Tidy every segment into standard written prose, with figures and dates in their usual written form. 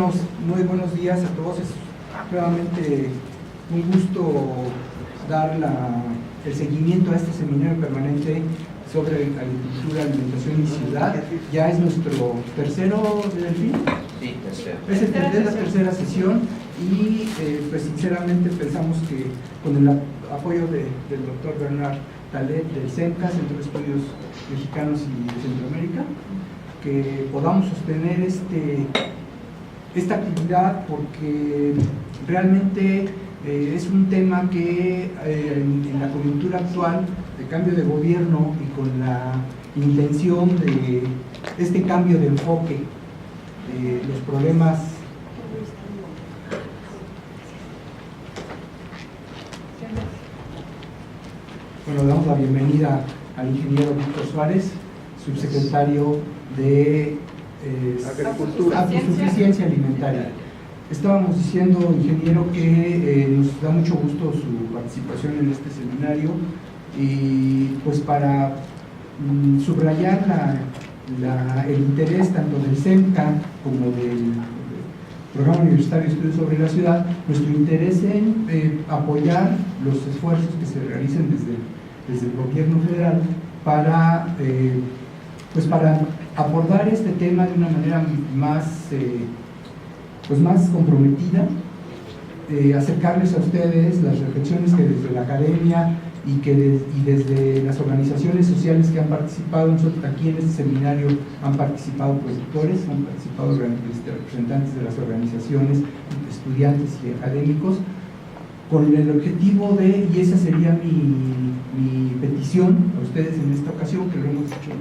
Muy buenos días a todos. Es nuevamente un gusto dar el seguimiento a este seminario permanente sobre agricultura, alimentación y ciudad. Ya es nuestro tercero del fin. Sí, tercero. Es la tercera sesión y pues sinceramente pensamos que con el apoyo del doctor Bernard Talet del CENCA, Centro de Estudios Mexicanos y de Centroamérica, que podamos sostener esta actividad, porque realmente es un tema que en la coyuntura actual de cambio de gobierno y con la intención de este cambio de enfoque de los problemas damos la bienvenida al ingeniero Víctor Suárez, subsecretario de Autosuficiencia Alimentaria. Estábamos diciendo, ingeniero, que nos da mucho gusto su participación en este seminario y pues para subrayar el interés tanto del CENCA como del Programa Universitario de Estudios sobre la Ciudad, nuestro interés en apoyar los esfuerzos que se realicen desde el gobierno federal para abordar este tema de una manera más comprometida, acercarles a ustedes las reflexiones que desde la academia y desde las organizaciones sociales que han participado. Nosotros aquí en este seminario han participado productores, han participado representantes de las organizaciones, estudiantes y académicos, con el objetivo y esa sería mi petición a ustedes en esta ocasión, que lo hemos hecho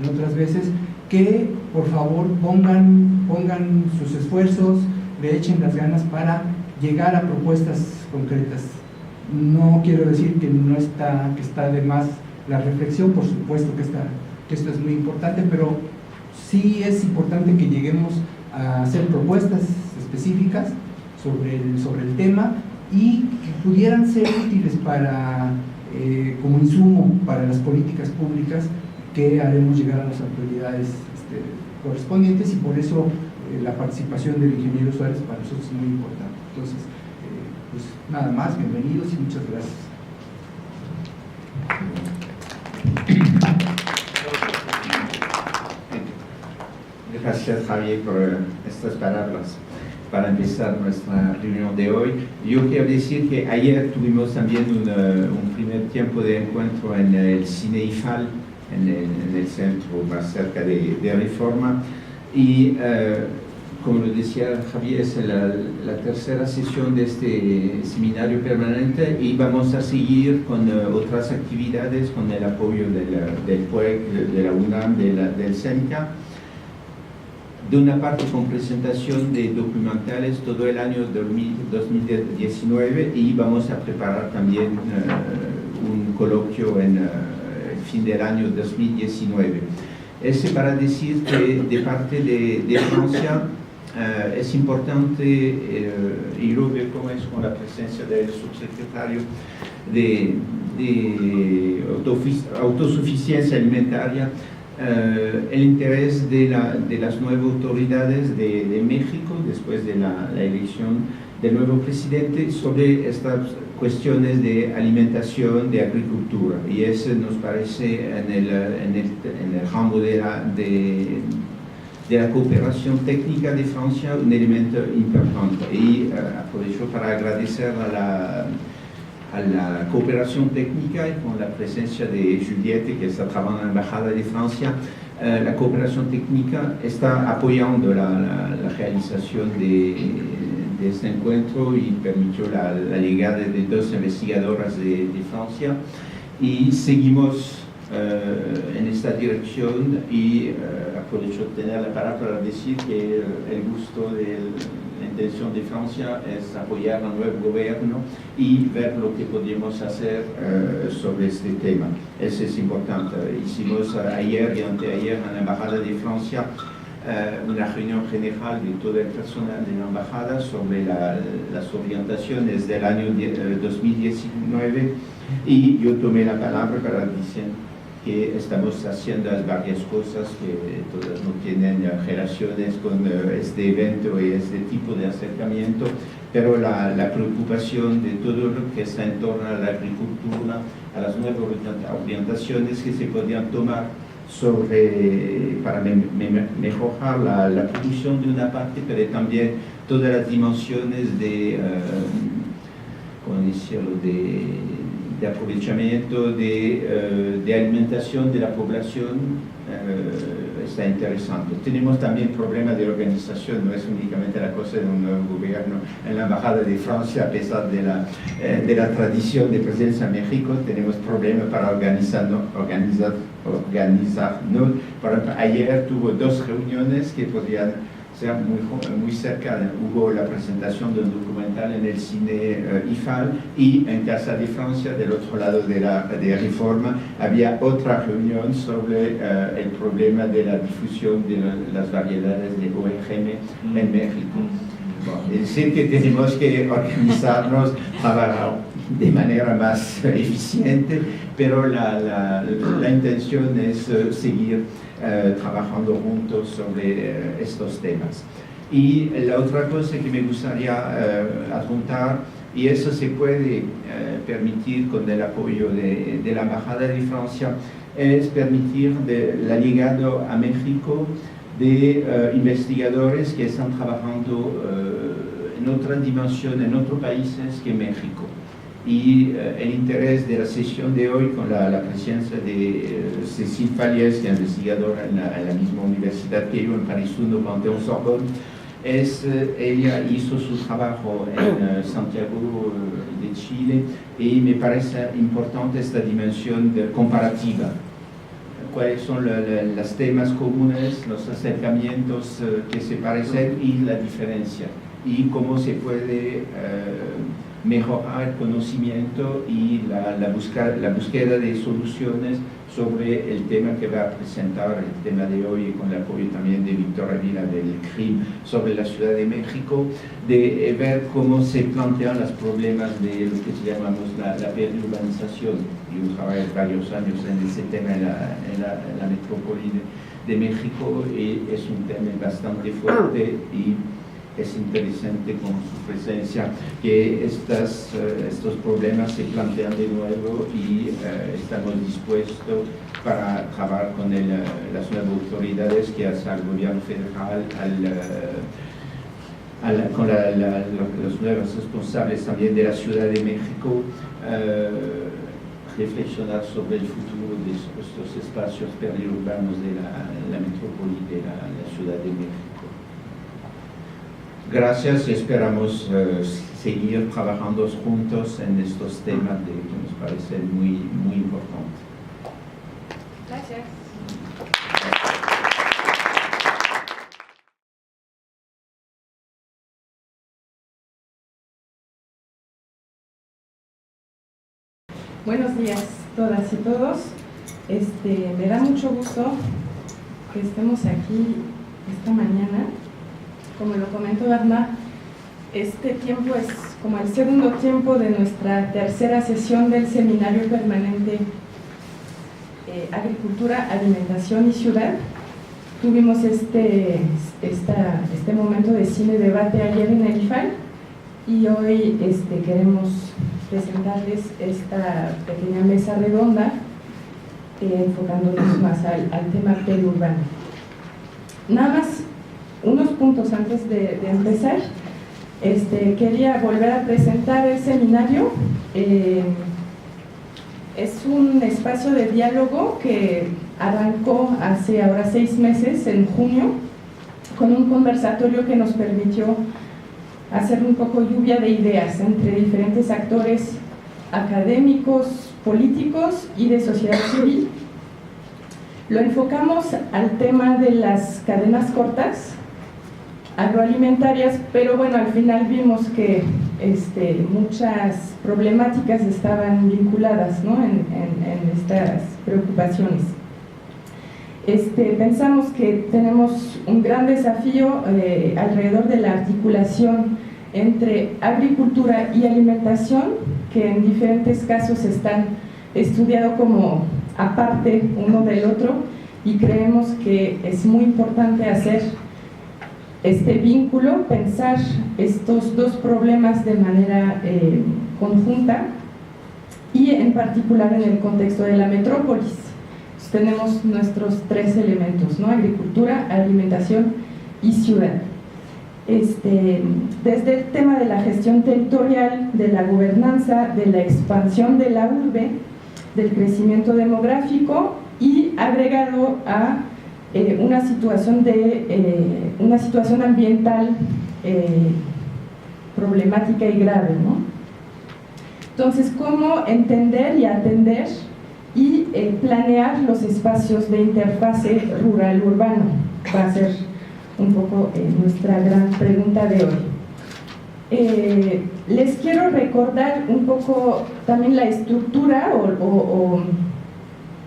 en otras veces, que por favor pongan sus esfuerzos, le echen las ganas para llegar a propuestas concretas. No quiero decir que está de más la reflexión, por supuesto que esto es muy importante, pero sí es importante que lleguemos a hacer propuestas específicas sobre el tema y que pudieran ser útiles como insumo para las políticas públicas que haremos llegar a las autoridades correspondientes, y por eso la participación del ingeniero Suárez para nosotros es muy importante. Entonces, pues nada más, bienvenidos y muchas gracias. Gracias, Javier, por estas palabras para empezar nuestra reunión de hoy. Yo quiero decir que ayer tuvimos también un primer tiempo de encuentro en el Cine IFAL, en el centro más cerca de Reforma, y como lo decía Javier, es la tercera sesión de este seminario permanente y vamos a seguir con otras actividades con el apoyo del PUEC, de la UNAM, del CENCA. De una parte con presentación de documentales todo el año 2019, y vamos a preparar también un coloquio en el fin del año 2019. Es para decir que de parte de Francia es importante, y lo veo como es con la presencia del subsecretario de autosuficiencia alimentaria, el interés de las nuevas autoridades de México después de la elección del nuevo presidente sobre estas cuestiones de alimentación, de agricultura, y eso nos parece en el ramo de la cooperación técnica de Francia un elemento importante. Y aprovecho para agradecer a la cooperación técnica y con la presencia de Juliette, que está trabajando en la Embajada de Francia. La cooperación técnica está apoyando la realización de este encuentro y permitió la llegada de dos investigadoras de Francia, y seguimos en esta dirección. Y aprovecho de tener la palabra para decir que el gusto de la intención de Francia es apoyar al nuevo gobierno y ver lo que podemos hacer sobre este tema. Eso es importante. Hicimos ayer y anteayer en la Embajada de Francia una reunión general de todo el personal de la Embajada sobre las orientaciones del año 2019, y yo tomé la palabra para decir que estamos haciendo varias cosas que todas no tienen relaciones con este evento y este tipo de acercamiento, pero la preocupación de todo lo que está en torno a la agricultura, a las nuevas orientaciones que se podrían tomar para mejorar la producción de una parte, pero también todas las dimensiones de, ¿cómo decirlo?, de aprovechamiento, de alimentación de la población, está interesante. Tenemos también problemas de organización, no es únicamente la cosa de un gobierno. En la Embajada de Francia, a pesar de la tradición de presencia en México, tenemos problemas para organizarnos. Por ejemplo, ayer tuvo 2 reuniones que podían ser muy cerca. Hubo la presentación de un documental en el cine IFAL, y en Casa de Francia, del otro lado de Reforma, había otra reunión sobre el problema de la difusión de las variedades de OGM en México. Es decir, que tenemos que organizarnos, trabajar de manera más eficiente, pero la intención es seguir trabajando juntos sobre estos temas. Y la otra cosa que me gustaría adjuntar, y eso se puede permitir con el apoyo de la Embajada de Francia, es permitir la llegada a México de investigadores que están trabajando en otra dimensión, en otros países que México. Y el interés de la sesión de hoy, con la presencia de Cécile Falliès, que es investigadora en la misma universidad que yo, en París 1, Panthéon Sorbonne, ella hizo su trabajo en Santiago de Chile, y me parece importante esta dimensión comparativa. Cuáles son los temas comunes, los acercamientos que se parecen y la diferencia, y cómo se puede mejorar el conocimiento y la búsqueda de soluciones sobre el tema que va a presentar el tema de hoy, con el apoyo también de Víctor Ávila del CRIM sobre la Ciudad de México, de ver cómo se plantean los problemas de lo que llamamos la periurbanización. Yo trabajé varios años en ese tema en la metrópoli de México, y es un tema bastante fuerte, y es interesante con su presencia que estos problemas se plantean de nuevo, y estamos dispuestos para trabajar con las nuevas autoridades, que hace el gobierno federal, con los nuevos responsables también de la Ciudad de México, reflexionar sobre el futuro de estos espacios periurbanos de la metrópoli de la Ciudad de México. Gracias, y esperamos seguir trabajando juntos en estos temas que nos parecen muy, muy importantes. Gracias. Buenos días todas y todos. Me da mucho gusto que estemos aquí esta mañana. Como lo comentó Bernard, este tiempo es como el segundo tiempo de nuestra tercera sesión del Seminario Permanente Agricultura, Alimentación y Ciudad. Tuvimos este momento de cine debate ayer en el IFAL, y hoy queremos presentarles esta pequeña mesa redonda, enfocándonos más al tema periurbano. Nada más unos puntos antes de empezar. Quería volver a presentar el seminario. Es un espacio de diálogo que arrancó hace ahora 6 meses, en junio, con un conversatorio que nos permitió hacer un poco lluvia de ideas entre diferentes actores académicos, políticos y de sociedad civil. Lo enfocamos al tema de las cadenas cortas agroalimentarias, pero bueno, al final vimos que muchas problemáticas estaban vinculadas, ¿no?, en estas preocupaciones. Pensamos que tenemos un gran desafío alrededor de la articulación entre agricultura y alimentación, que en diferentes casos están estudiados como aparte uno del otro, y creemos que es muy importante hacer este vínculo, pensar estos dos problemas de manera conjunta, y en particular en el contexto de la metrópolis. Tenemos nuestros tres elementos, ¿no? Agricultura, alimentación y ciudad. Desde el tema de la gestión territorial, de la gobernanza, de la expansión de la urbe, del crecimiento demográfico, y agregado a una situación ambiental problemática y grave, ¿no? Entonces, ¿cómo entender y atender y planear los espacios de interfase rural-urbano? Va a ser un poco nuestra gran pregunta de hoy. Les quiero recordar un poco también la estructura o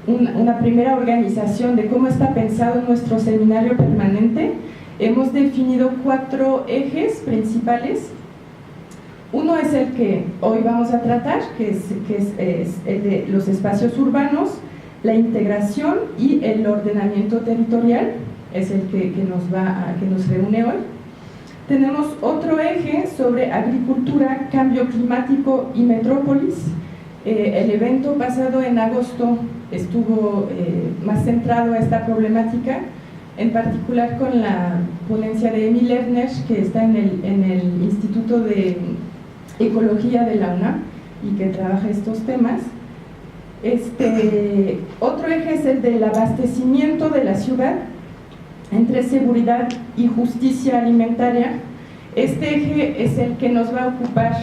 una primera organización de cómo está pensado nuestro seminario permanente. Hemos definido 4 ejes principales. Uno es el que hoy vamos a tratar, que es el de los espacios urbanos, la integración y el ordenamiento territorial, es el que nos reúne hoy. Tenemos otro eje sobre agricultura, cambio climático y metrópolis. El evento pasado en agosto estuvo más centrado a esta problemática, en particular con la ponencia de Emil Lerner, que está en el Instituto de Ecología de la UNAM y que trabaja estos temas. Otro eje es el del abastecimiento de la ciudad entre seguridad y justicia alimentaria. Este eje es el que nos va a ocupar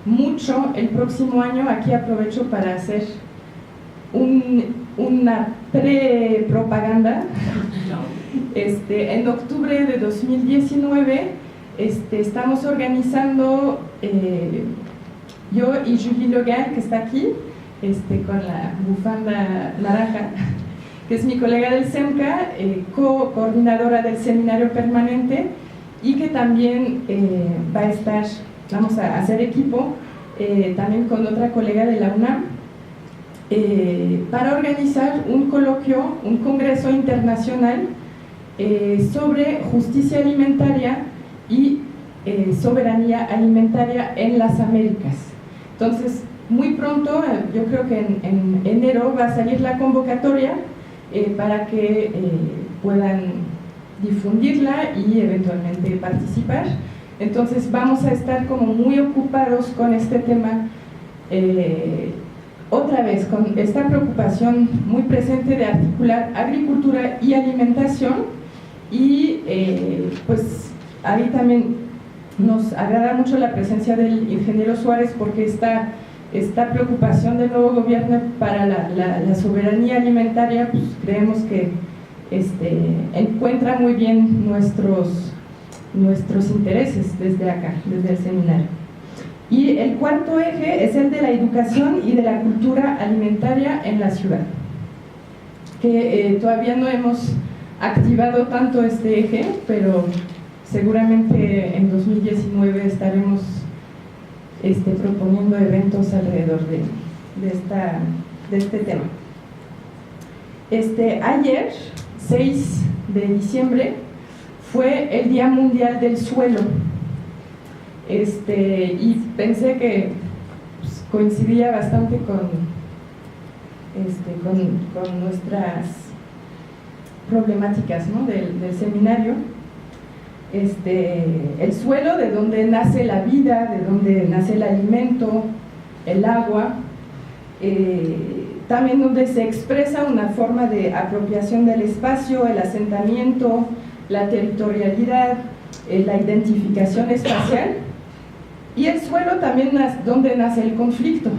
mucho el próximo año. Aquí aprovecho para hacer una pre-propaganda. En octubre de 2019 estamos organizando, yo y Julie Logan, que está aquí, con la bufanda naranja, que es mi colega del SEMCA, coordinadora del seminario permanente, y que también vamos a hacer equipo también con otra colega de la UNAM, para organizar un coloquio, un congreso internacional sobre justicia alimentaria y soberanía alimentaria en las Américas. Entonces, muy pronto, yo creo que en enero va a salir la convocatoria para que puedan difundirla y eventualmente participar. Entonces vamos a estar como muy ocupados con este tema, otra vez con esta preocupación muy presente de articular agricultura y alimentación, y pues ahí también nos agrada mucho la presencia del ingeniero Suárez, porque esta preocupación del nuevo gobierno para la soberanía alimentaria, pues creemos que encuentra muy bien nuestros intereses desde acá, desde el seminario. Y el cuarto eje es el de la educación y de la cultura alimentaria en la ciudad, que todavía no hemos activado tanto este eje, pero seguramente en 2019 estaremos proponiendo eventos alrededor de este tema. Ayer, 6 de diciembre, fue el Día Mundial del Suelo, y pensé que pues, coincidía bastante con nuestras problemáticas, ¿no? del seminario. El suelo, de donde nace la vida, de donde nace el alimento, el agua, también donde se expresa una forma de apropiación del espacio, el asentamiento, la territorialidad, la identificación espacial, y el suelo también donde nace el conflicto,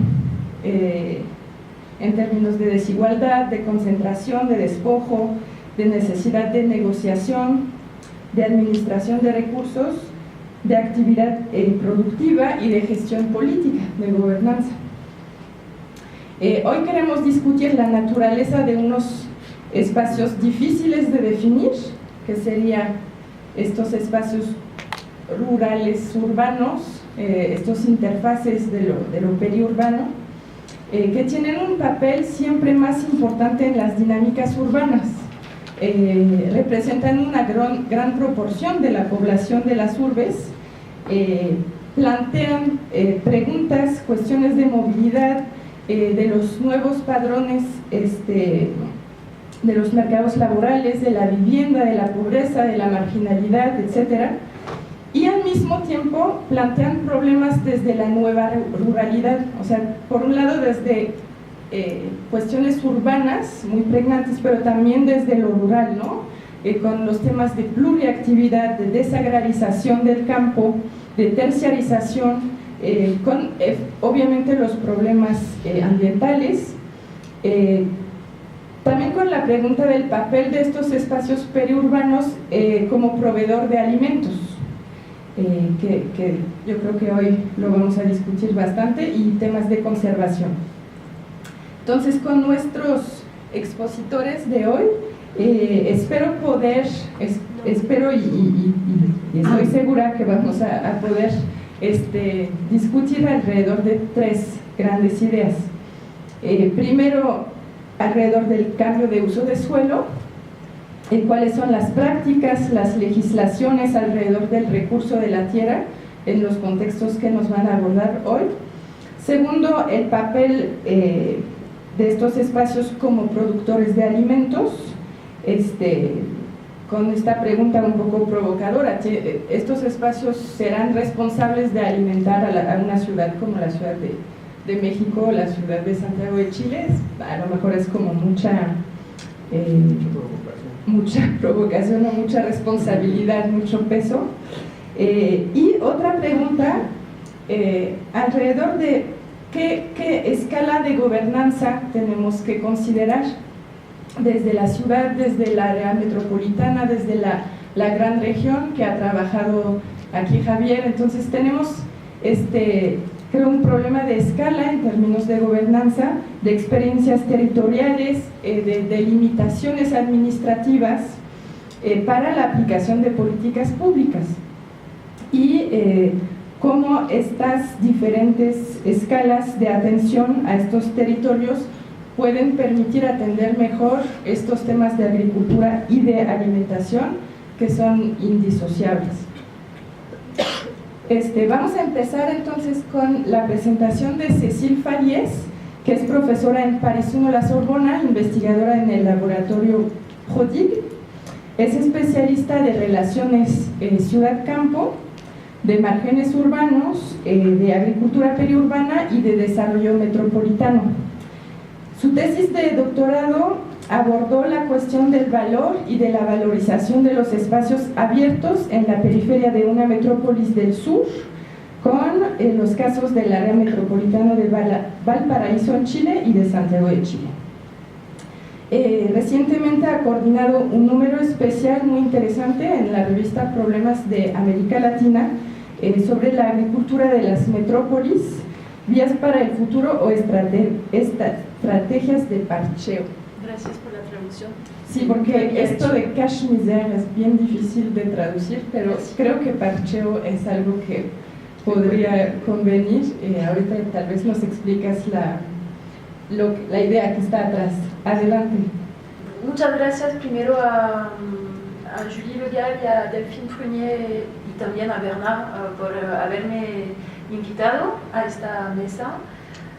en términos de desigualdad, de concentración, de despojo, de necesidad de negociación, de administración de recursos, de actividad productiva y de gestión política, de gobernanza. Hoy queremos discutir la naturaleza de unos espacios difíciles de definir, que serían estos espacios rurales urbanos, estos interfaces de lo periurbano, que tienen un papel siempre más importante en las dinámicas urbanas. Representan una gran proporción de la población de las urbes, plantean preguntas, cuestiones de movilidad, de los nuevos padrones de los mercados laborales, de la vivienda, de la pobreza, de la marginalidad, etc. Y al mismo tiempo plantean problemas desde la nueva ruralidad, o sea, por un lado desde cuestiones urbanas muy pregnantes, pero también desde lo rural, ¿no? Con los temas de pluriactividad, de desagrarización del campo, de terciarización, con obviamente los problemas ambientales, también con la pregunta del papel de estos espacios periurbanos como proveedor de alimentos, que yo creo que hoy lo vamos a discutir bastante, y temas de conservación. Entonces, con nuestros expositores de hoy, espero y estoy segura que vamos a poder discutir alrededor de 3 grandes ideas. Primero, alrededor del cambio de uso de suelo, cuáles son las prácticas, las legislaciones alrededor del recurso de la tierra en los contextos que nos van a abordar hoy. Segundo, el papel de estos espacios como productores de alimentos, con esta pregunta un poco provocadora: ¿estos espacios serán responsables de alimentar a una ciudad como la Ciudad de México, la ciudad de Santiago de Chile? A lo mejor es como mucha provocación o mucha responsabilidad, mucho peso. Y otra pregunta alrededor de qué escala de gobernanza tenemos que considerar desde la ciudad, desde la área metropolitana, desde la gran región que ha trabajado aquí Javier. Entonces tenemos creo un problema de escala en términos de gobernanza, de experiencias territoriales, de limitaciones administrativas para la aplicación de políticas públicas, y cómo estas diferentes escalas de atención a estos territorios pueden permitir atender mejor estos temas de agricultura y de alimentación, que son indisociables. Vamos a empezar entonces con la presentación de Cécile Fariès, que es profesora en Paris 1 La Sorbona, investigadora en el laboratorio Prodigue. Es especialista de relaciones ciudad-campo, de márgenes urbanos, de agricultura periurbana y de desarrollo metropolitano. Su tesis de doctorado abordó la cuestión del valor y de la valorización de los espacios abiertos en la periferia de una metrópolis del sur, con los casos del área metropolitana de Valparaíso en Chile y de Santiago de Chile. Recientemente ha coordinado un número especial muy interesante en la revista Problemas de América Latina sobre la agricultura de las metrópolis, vías para el futuro o estrategias de parcheo. Gracias por la traducción. Sí, porque esto de cache-misère es bien difícil de traducir, pero creo que parcheo es algo que podría convenir. Ahorita tal vez nos explicas la idea que está atrás. Adelante. Muchas gracias primero a Julie Legall y a Delphine Prunier y también a Bernard por haberme invitado a esta mesa,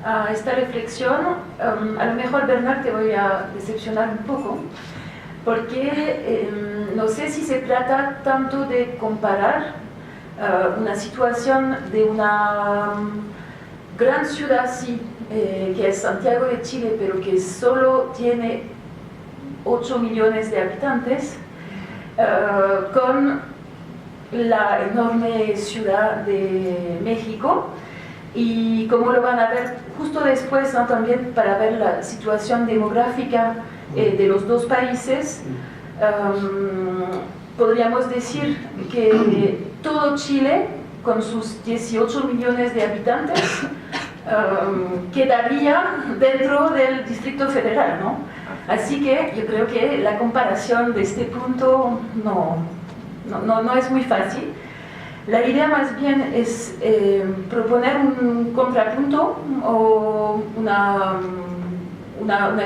a esta reflexión. A lo mejor, Bernard, te voy a decepcionar un poco, porque no sé si se trata tanto de comparar una situación de una gran ciudad, sí, que es Santiago de Chile, pero que solo tiene 8 millones de habitantes, con la enorme ciudad de México. Y como lo van a ver justo después, ¿no? También para ver la situación demográfica de los dos países, podríamos decir que todo Chile, con sus 18 millones de habitantes, quedaría dentro del Distrito Federal, ¿no? Así que yo creo que la comparación de este punto no es muy fácil. La idea más bien es proponer un contrapunto o una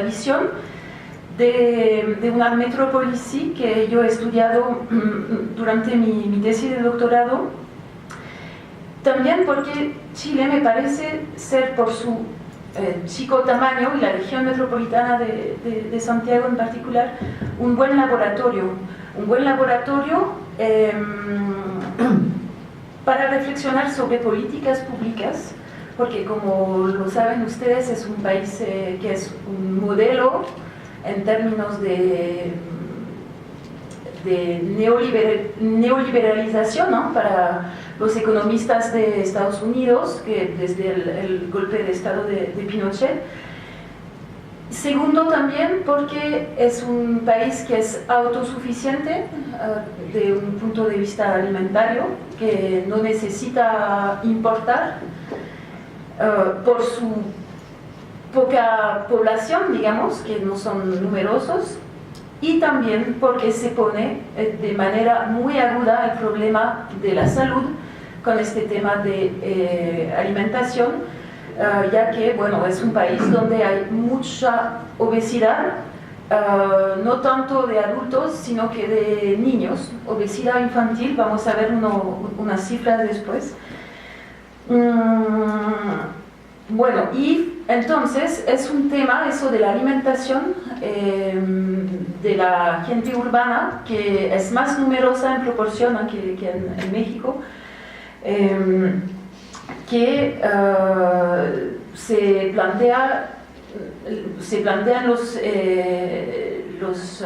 visión de una metrópolis que yo he estudiado durante mi tesis de doctorado. También porque Chile me parece ser, por su chico tamaño y la región metropolitana de Santiago en particular, un buen laboratorio para reflexionar sobre políticas públicas, porque como lo saben ustedes es un país que es un modelo en términos de neoliberalización, ¿no? Para los economistas de Estados Unidos, que desde el golpe de Estado de Pinochet. Segundo, también porque es un país que es autosuficiente de un punto de vista alimentario, que no necesita importar por su poca población, digamos, que no son numerosos, y también porque se pone de manera muy aguda el problema de la salud con este tema de alimentación, ya que, bueno, es un país donde hay mucha obesidad, no tanto de adultos, sino que de niños, obesidad infantil. Vamos a ver unas cifras después. Bueno, y entonces es un tema, eso de la alimentación de la gente urbana, que es más numerosa en proporción que en México, que se plantean los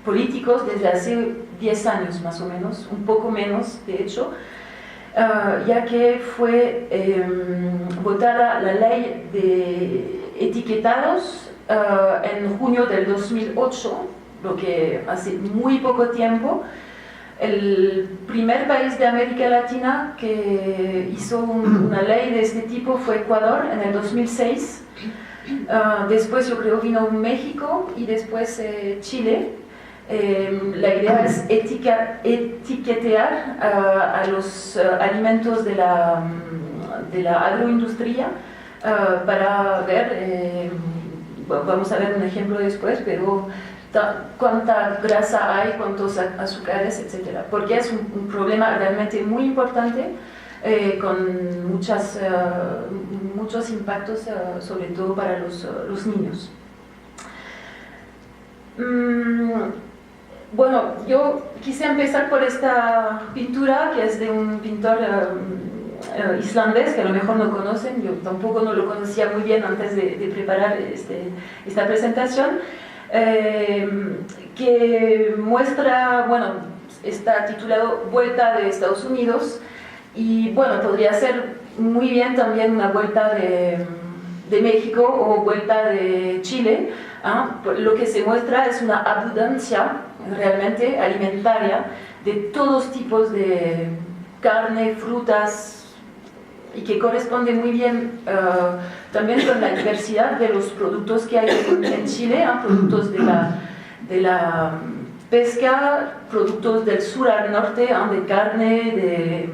políticos desde hace 10 años más o menos, un poco menos de hecho, ya que fue votada la ley de etiquetados en junio del 2008, lo que hace muy poco tiempo. El primer país de América Latina que hizo una ley de este tipo fue Ecuador en el 2006. Después yo creo vino México y después Chile. La idea es etiquetear a los alimentos de la agroindustria para ver, vamos a ver un ejemplo después, pero cuánta grasa hay, cuántos azúcares, etc. Porque es un problema realmente muy importante con muchos impactos, sobre todo para los niños. Bueno, yo quise empezar por esta pintura, que es de un pintor islandés, que a lo mejor no conocen, yo tampoco no lo conocía muy bien antes de preparar esta presentación, que muestra, bueno, está titulado Vuelta de Estados Unidos, y bueno, podría ser muy bien también una vuelta de México o vuelta de Chile. Lo que se muestra es una abundancia realmente alimentaria de todos tipos de carne, frutas, y que corresponde muy bien también con la diversidad de los productos que hay en Chile, productos de la pesca, productos del sur al norte, de carne,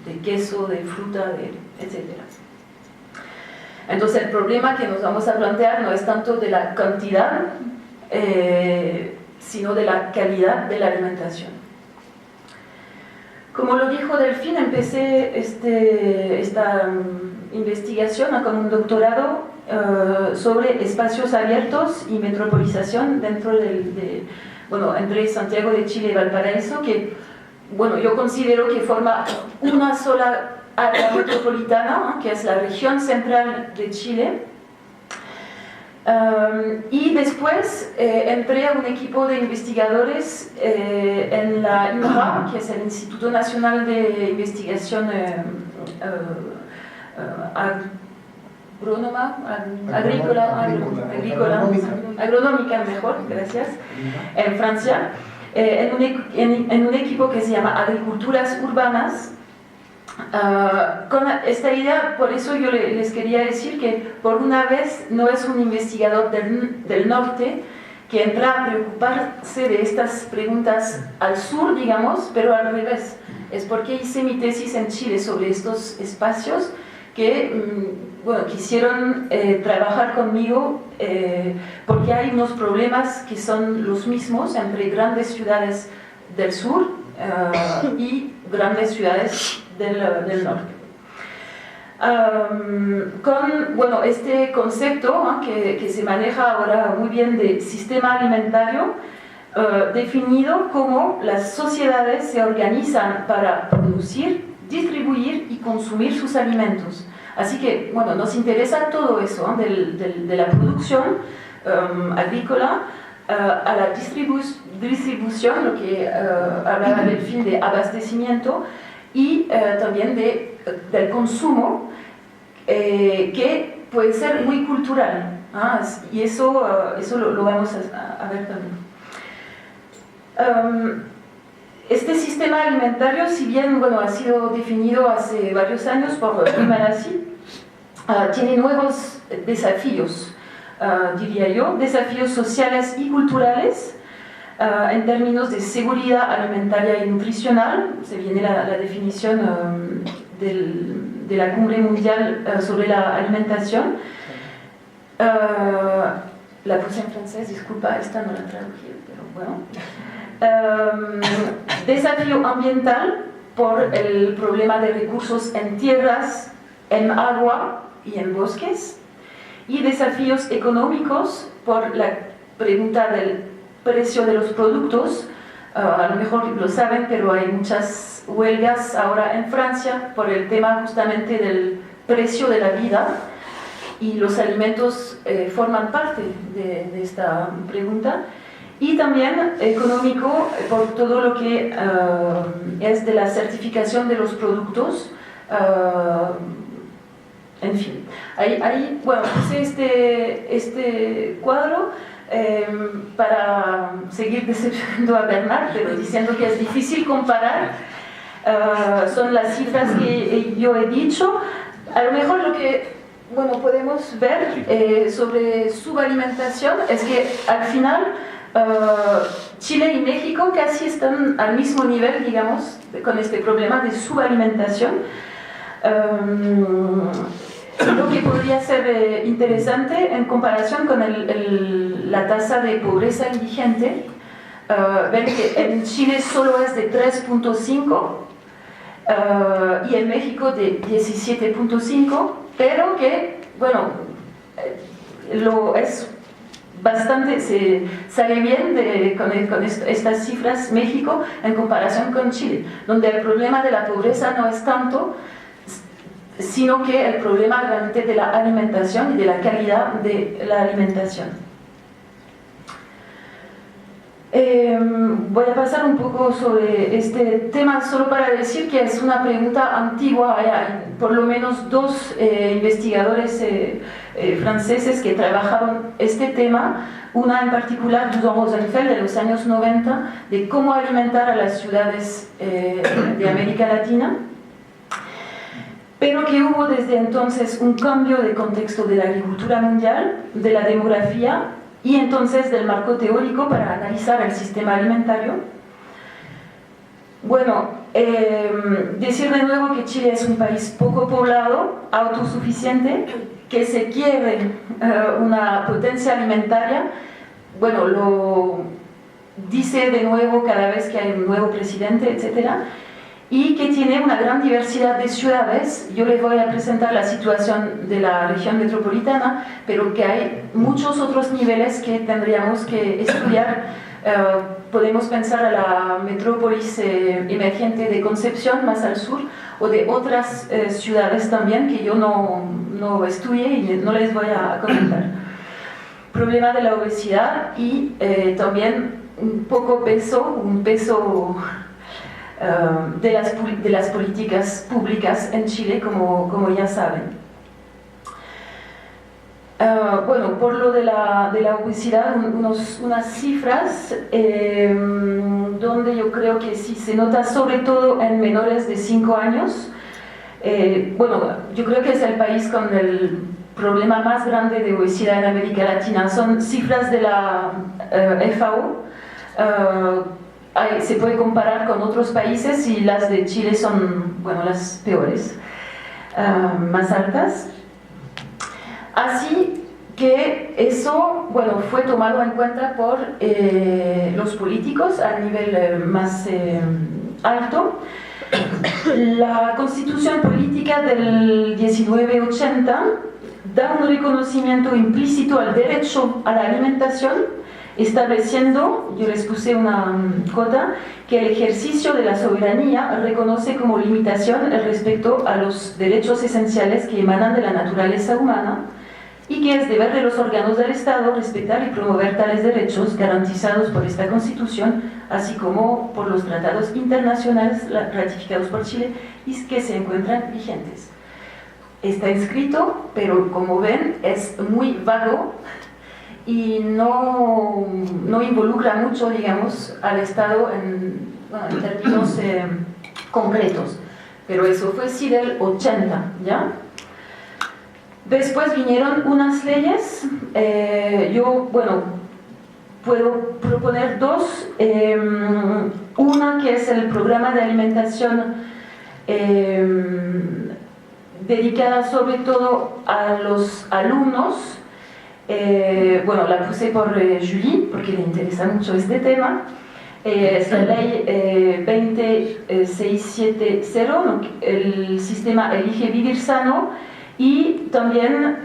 de queso, de fruta, etc. Entonces el problema que nos vamos a plantear no es tanto de la cantidad, sino de la calidad de la alimentación. Como lo dijo Delfín, empecé esta investigación con un doctorado sobre espacios abiertos y metropolización dentro entre Santiago de Chile y Valparaíso, que bueno, yo considero que forma una sola área metropolitana, que es la región central de Chile. Y después entré a un equipo de investigadores en la INRA, que es el Instituto Nacional de Investigación agronómica, mejor, gracias, en Francia, en un equipo que se llama Agriculturas Urbanas. Con esta idea, por eso yo les quería decir que por una vez no es un investigador del norte que entra a preocuparse de estas preguntas al sur, digamos, pero al revés. Es porque hice mi tesis en Chile sobre estos espacios que bueno, quisieron trabajar conmigo porque hay unos problemas que son los mismos entre grandes ciudades del sur y grandes ciudades del norte. Con bueno, este concepto que se maneja ahora muy bien de sistema alimentario, definido como las sociedades se organizan para producir, distribuir y consumir sus alimentos. Así que, bueno, nos interesa todo eso, de la producción agrícola a la distribución, lo que hablaba del fin de abastecimiento, y también del consumo, que puede ser muy cultural. Y eso lo vamos a ver también. Este sistema alimentario, si bien bueno, ha sido definido hace varios años por Grimaldi, tiene nuevos desafíos, diría yo, desafíos sociales y culturales en términos de seguridad alimentaria y nutricional. Se viene la definición de la Cumbre Mundial sobre la Alimentación. La puse en francés, disculpa, esta no la traduje, pero bueno. Desafío ambiental por el problema de recursos en tierras, en agua y en bosques, y desafíos económicos por la pregunta del precio de los productos. A lo mejor lo saben, pero hay muchas huelgas ahora en Francia por el tema justamente del precio de la vida, y los alimentos forman parte de esta pregunta. Y también económico por todo lo que es de la certificación de los productos. En fin, ahí bueno, puse este cuadro para seguir decepcionando a Bernard, pero diciendo que es difícil comparar. Son las cifras que yo he dicho. A lo mejor lo que bueno, podemos ver sobre subalimentación es que al final Chile y México casi están al mismo nivel, digamos, con este problema de subalimentación. Lo que podría ser interesante en comparación con la tasa de pobreza indigente, ven que en Chile solo es de 3.5 y en México de 17.5, pero que, bueno, lo es bastante, se sale bien con estas cifras México en comparación con Chile, donde el problema de la pobreza no es tanto, sino que el problema realmente de la alimentación y de la calidad de la alimentación. Voy a pasar un poco sobre este tema solo para decir que es una pregunta antigua. Hay por lo menos dos investigadores franceses que trabajaron este tema, una en particular, Dusan Rosenfeld, de los años 90, de cómo alimentar a las ciudades de América Latina, pero que hubo desde entonces un cambio de contexto de la agricultura mundial, de la demografía y entonces del marco teórico para analizar el sistema alimentario. Bueno, decir de nuevo que Chile es un país poco poblado, autosuficiente, que se quiere una potencia alimentaria. Bueno, lo dice de nuevo cada vez que hay un nuevo presidente, etcétera, y que tiene una gran diversidad de ciudades. Yo les voy a presentar la situación de la región metropolitana, pero que hay muchos otros niveles que tendríamos que estudiar. Podemos pensar a la metrópolis emergente de Concepción, más al sur, o de otras ciudades también que yo no estudié y no les voy a comentar. Problema de la obesidad y también un peso de las políticas públicas en Chile, como ya saben. Bueno, por lo de la obesidad, unas cifras donde yo creo que sí se nota, sobre todo en menores de 5 años. Bueno, yo creo que es el país con el problema más grande de obesidad en América Latina. Son cifras de la FAO. Se puede comparar con otros países y las de Chile son, bueno, las peores, más altas. Así que eso, bueno, fue tomado en cuenta por los políticos a nivel más alto. La Constitución Política del 1980 da un reconocimiento implícito al derecho a la alimentación, estableciendo, yo les puse una cota, que el ejercicio de la soberanía reconoce como limitación el respeto a los derechos esenciales que emanan de la naturaleza humana y que es deber de los órganos del Estado respetar y promover tales derechos garantizados por esta Constitución, así como por los tratados internacionales ratificados por Chile y que se encuentran vigentes. Está escrito, pero como ven es muy vago y no involucra mucho, digamos, al Estado en términos concretos. Pero eso fue sí del 80, ¿ya? Después vinieron unas leyes, yo, bueno, puedo proponer dos. Una que es el programa de alimentación dedicada sobre todo a los alumnos. Bueno, la puse por Julie, porque le interesa mucho este tema. Es la ley 20670, el sistema Elige Vivir Sano, y también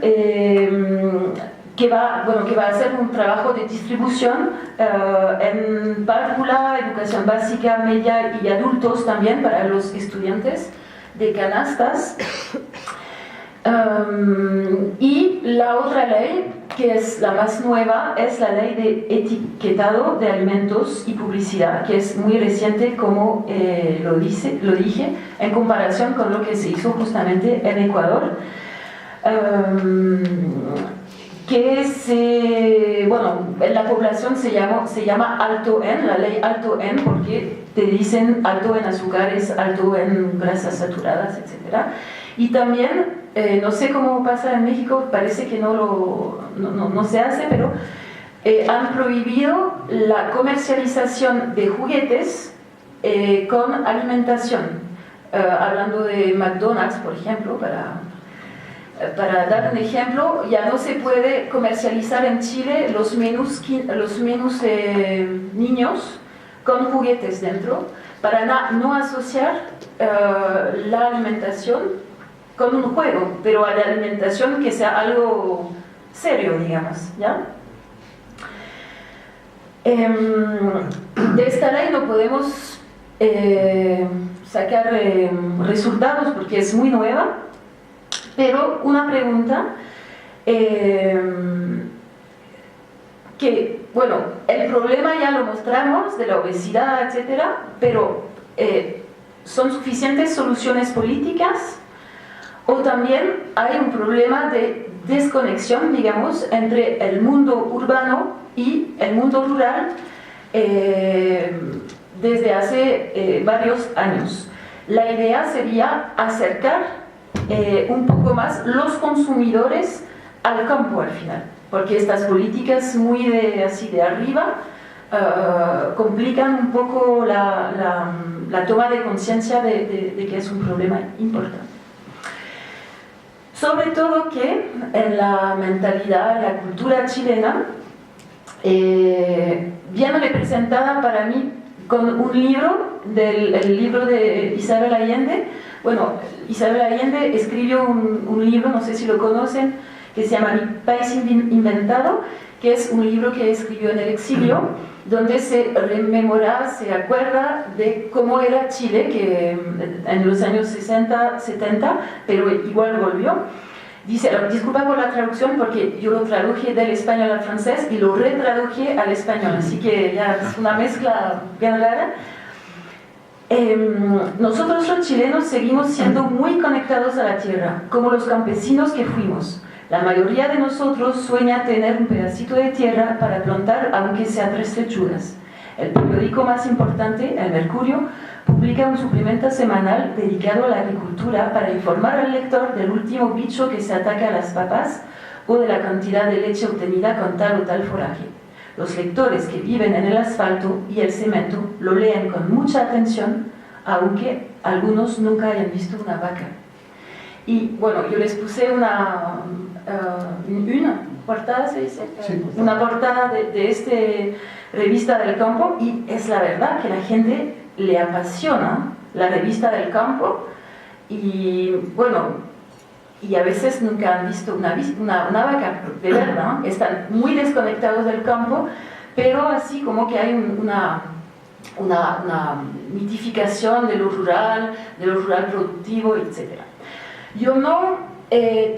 que va a hacer un trabajo de distribución en párvula, educación básica, media y adultos también para los estudiantes de canastas. Y la otra ley, que es la más nueva, es la ley de etiquetado de alimentos y publicidad, que es muy reciente, como lo dije, en comparación con lo que se hizo justamente en Ecuador. Bueno, en la población se llama alto en, la ley alto en, porque te dicen alto en azúcares, alto en grasas saturadas, etc. Y también, no sé cómo pasa en México, parece que no se hace, pero han prohibido la comercialización de juguetes con alimentación. Hablando de McDonald's, por ejemplo, para dar un ejemplo, ya no se puede comercializar en Chile los menús niños con juguetes dentro, para no asociar la alimentación con un juego, pero a la alimentación que sea algo serio, digamos, ¿ya? De esta ley no podemos sacar resultados porque es muy nueva, pero una pregunta que, bueno, el problema ya lo mostramos de la obesidad, etcétera, pero ¿son suficientes soluciones políticas? O también hay un problema de desconexión, digamos, entre el mundo urbano y el mundo rural desde hace varios años. La idea sería acercar un poco más los consumidores al campo al final, porque estas políticas muy así de arriba complican un poco la toma de conciencia de que es un problema importante. Sobre todo que en la mentalidad, en la cultura chilena, bien representada para mí con un libro, el libro de Isabel Allende. Bueno, Isabel Allende escribió un libro, no sé si lo conocen, que se llama Mi País Inventado, que es un libro que escribió en el exilio, donde se rememora, se acuerda de cómo era Chile, que en los años 60, 70, pero igual volvió. Dice, disculpa por la traducción, porque yo lo traduje del español al francés y lo retraduje al español, así que ya es una mezcla bien rara. Nosotros los chilenos seguimos siendo muy conectados a la tierra, como los campesinos que fuimos. La mayoría de nosotros sueña tener un pedacito de tierra para plantar, aunque sea 3 lechugas. El periódico más importante, El Mercurio, publica un suplemento semanal dedicado a la agricultura para informar al lector del último bicho que se ataca a las papas, o de la cantidad de leche obtenida con tal o tal foraje. Los lectores que viven en el asfalto y el cemento lo leen con mucha atención, aunque algunos nunca hayan visto una vaca. Y bueno, yo les puse una portada, ¿se dice? Sí, Una portada de esta revista del campo, y es la verdad que la gente le apasiona la revista del campo, y bueno, y a veces nunca han visto una vaca, de verdad, están muy desconectados del campo, pero así como que hay una mitificación de lo rural productivo, etc. Yo no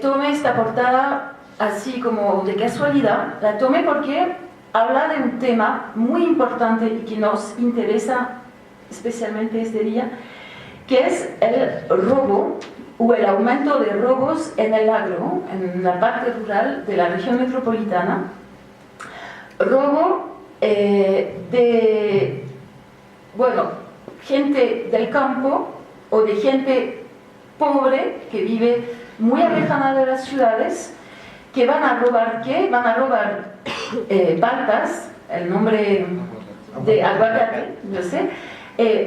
tomé esta portada así como de casualidad, la tomé porque habla de un tema muy importante y que nos interesa especialmente este día, que es el robo o el aumento de robos en el agro, en la parte rural de la región metropolitana. Robo de, bueno, gente del campo o de gente pobre que vive muy alejada de las ciudades, que van a robar, ¿qué? Van a robar paltas, el nombre de aguacate, yo sé.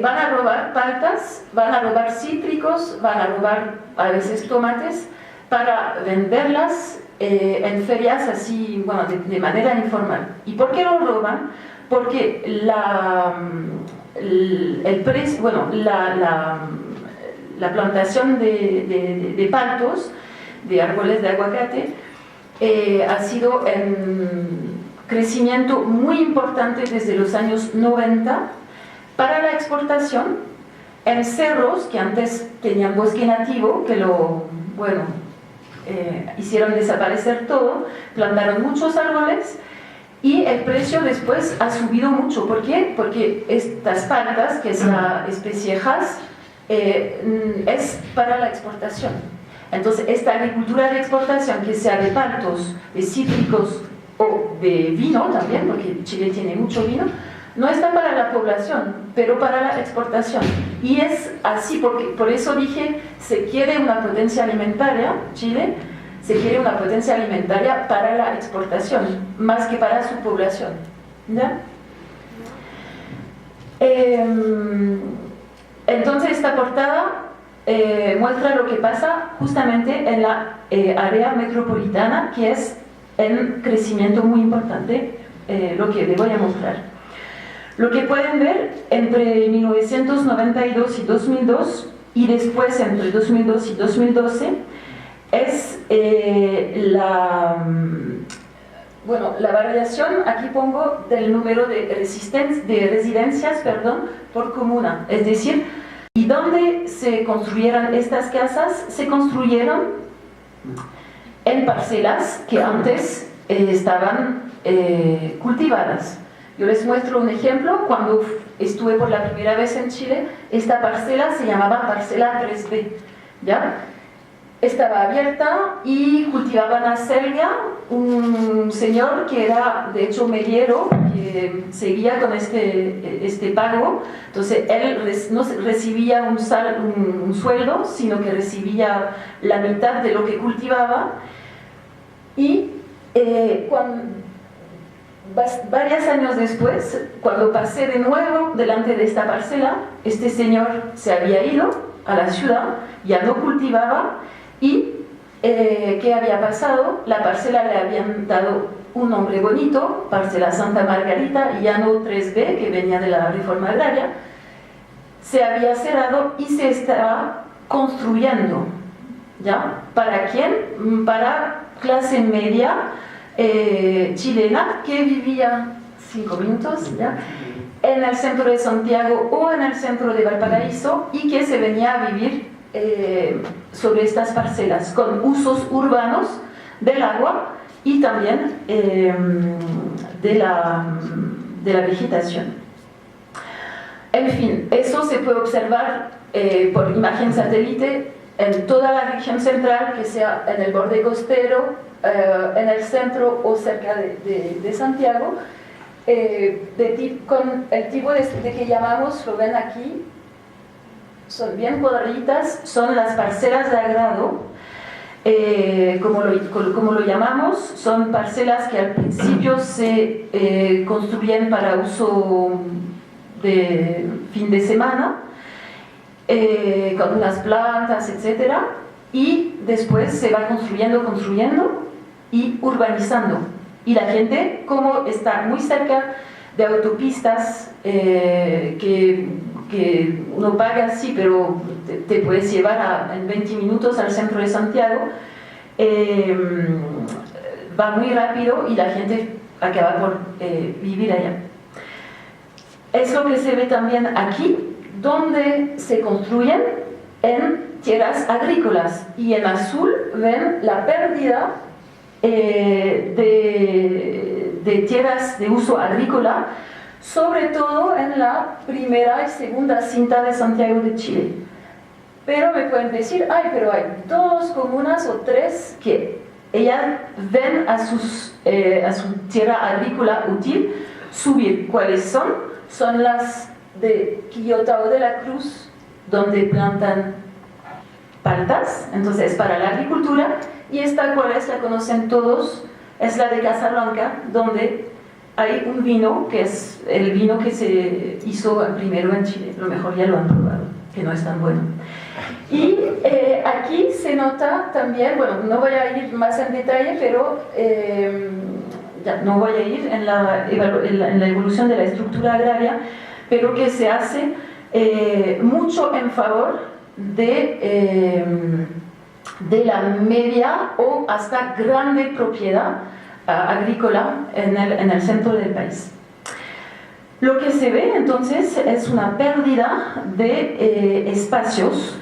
Van a robar paltas, van a robar cítricos, van a robar a veces tomates para venderlas en ferias así, bueno, de manera informal. ¿Y por qué lo roban? Porque la plantación de paltos, de árboles de aguacate, ha sido en crecimiento muy importante desde los años 90 para la exportación en cerros que antes tenían bosque nativo, que hicieron desaparecer todo, plantaron muchos árboles y el precio después ha subido mucho. ¿Por qué? Porque estas paltas, que es la especie Hass, es para la exportación. Entonces, esta agricultura de exportación, que sea de paltos, de cítricos o de vino también, porque Chile tiene mucho vino, no está para la población, pero para la exportación. Y es así, porque por eso dije, se quiere una potencia alimentaria, Chile, se quiere una potencia alimentaria para la exportación, más que para su población. ¿Ya? Entonces, esta portada muestra lo que pasa justamente en la área metropolitana, que es en crecimiento muy importante, lo que les voy a mostrar. Lo que pueden ver entre 1992 y 2002 y después entre 2002 y 2012 es la variación, aquí pongo, del número de residencias por comuna, es decir, y dónde se construyeron estas casas. Se construyeron en parcelas que antes estaban cultivadas. Yo les muestro un ejemplo. Cuando estuve por la primera vez en Chile, esta parcela se llamaba parcela 3B, ¿ya? Estaba abierta y cultivaban acelga, un señor que era de hecho mediero, que seguía con este pago. Entonces él no recibía un sueldo, sino que recibía la mitad de lo que cultivaba. Y varios años después, cuando pasé de nuevo delante de esta parcela, este señor se había ido a la ciudad, ya no cultivaba. ¿Y qué había pasado? La parcela le habían dado un nombre bonito, Parcela Santa Margarita, y ya no 3B, que venía de la reforma agraria. Se había cerrado y se estaba construyendo. ¿Ya? ¿Para quién? Para clase media chilena que vivía 5 minutos, ¿ya?, en el centro de Santiago o en el centro de Valparaíso, y que se venía a vivir sobre estas parcelas con usos urbanos del agua y también de la vegetación. En fin, eso se puede observar por imagen satélite en toda la región central, que sea en el borde costero, en el centro o cerca de Santiago, con el tipo de que llamamos, lo ven aquí, son bien cuadraditas, son las parcelas de agrado. como lo llamamos, son parcelas que al principio se construyen para uso de fin de semana, con unas plantas, etc. Y después se va construyendo y urbanizando. Y la gente, como está muy cerca de autopistas que uno paga, sí, pero te puedes llevar en 20 minutos al centro de Santiago, va muy rápido y la gente acaba por vivir allá. Es lo que se ve también aquí, donde se construyen en tierras agrícolas, y en azul ven la pérdida de tierras de uso agrícola, sobre todo en la primera y segunda cinta de Santiago de Chile. Pero me pueden decir, pero hay 2 comunas o 3 que ellas ven a su tierra agrícola útil subir. ¿Cuáles son? Son las de Quillota o de la Cruz, donde plantan paltas, entonces para la agricultura, y esta cual es, la conocen todos, es la de Casablanca, donde hay un vino, que es el vino que se hizo primero en Chile, lo mejor ya lo han probado, que no es tan bueno. Y aquí se nota también, bueno, no voy a ir más en detalle, pero ya no voy a ir en la evolución de la estructura agraria, pero que se hace mucho en favor de la media o hasta grande propiedad agrícola en el centro del país. Lo que se ve entonces es una pérdida de espacios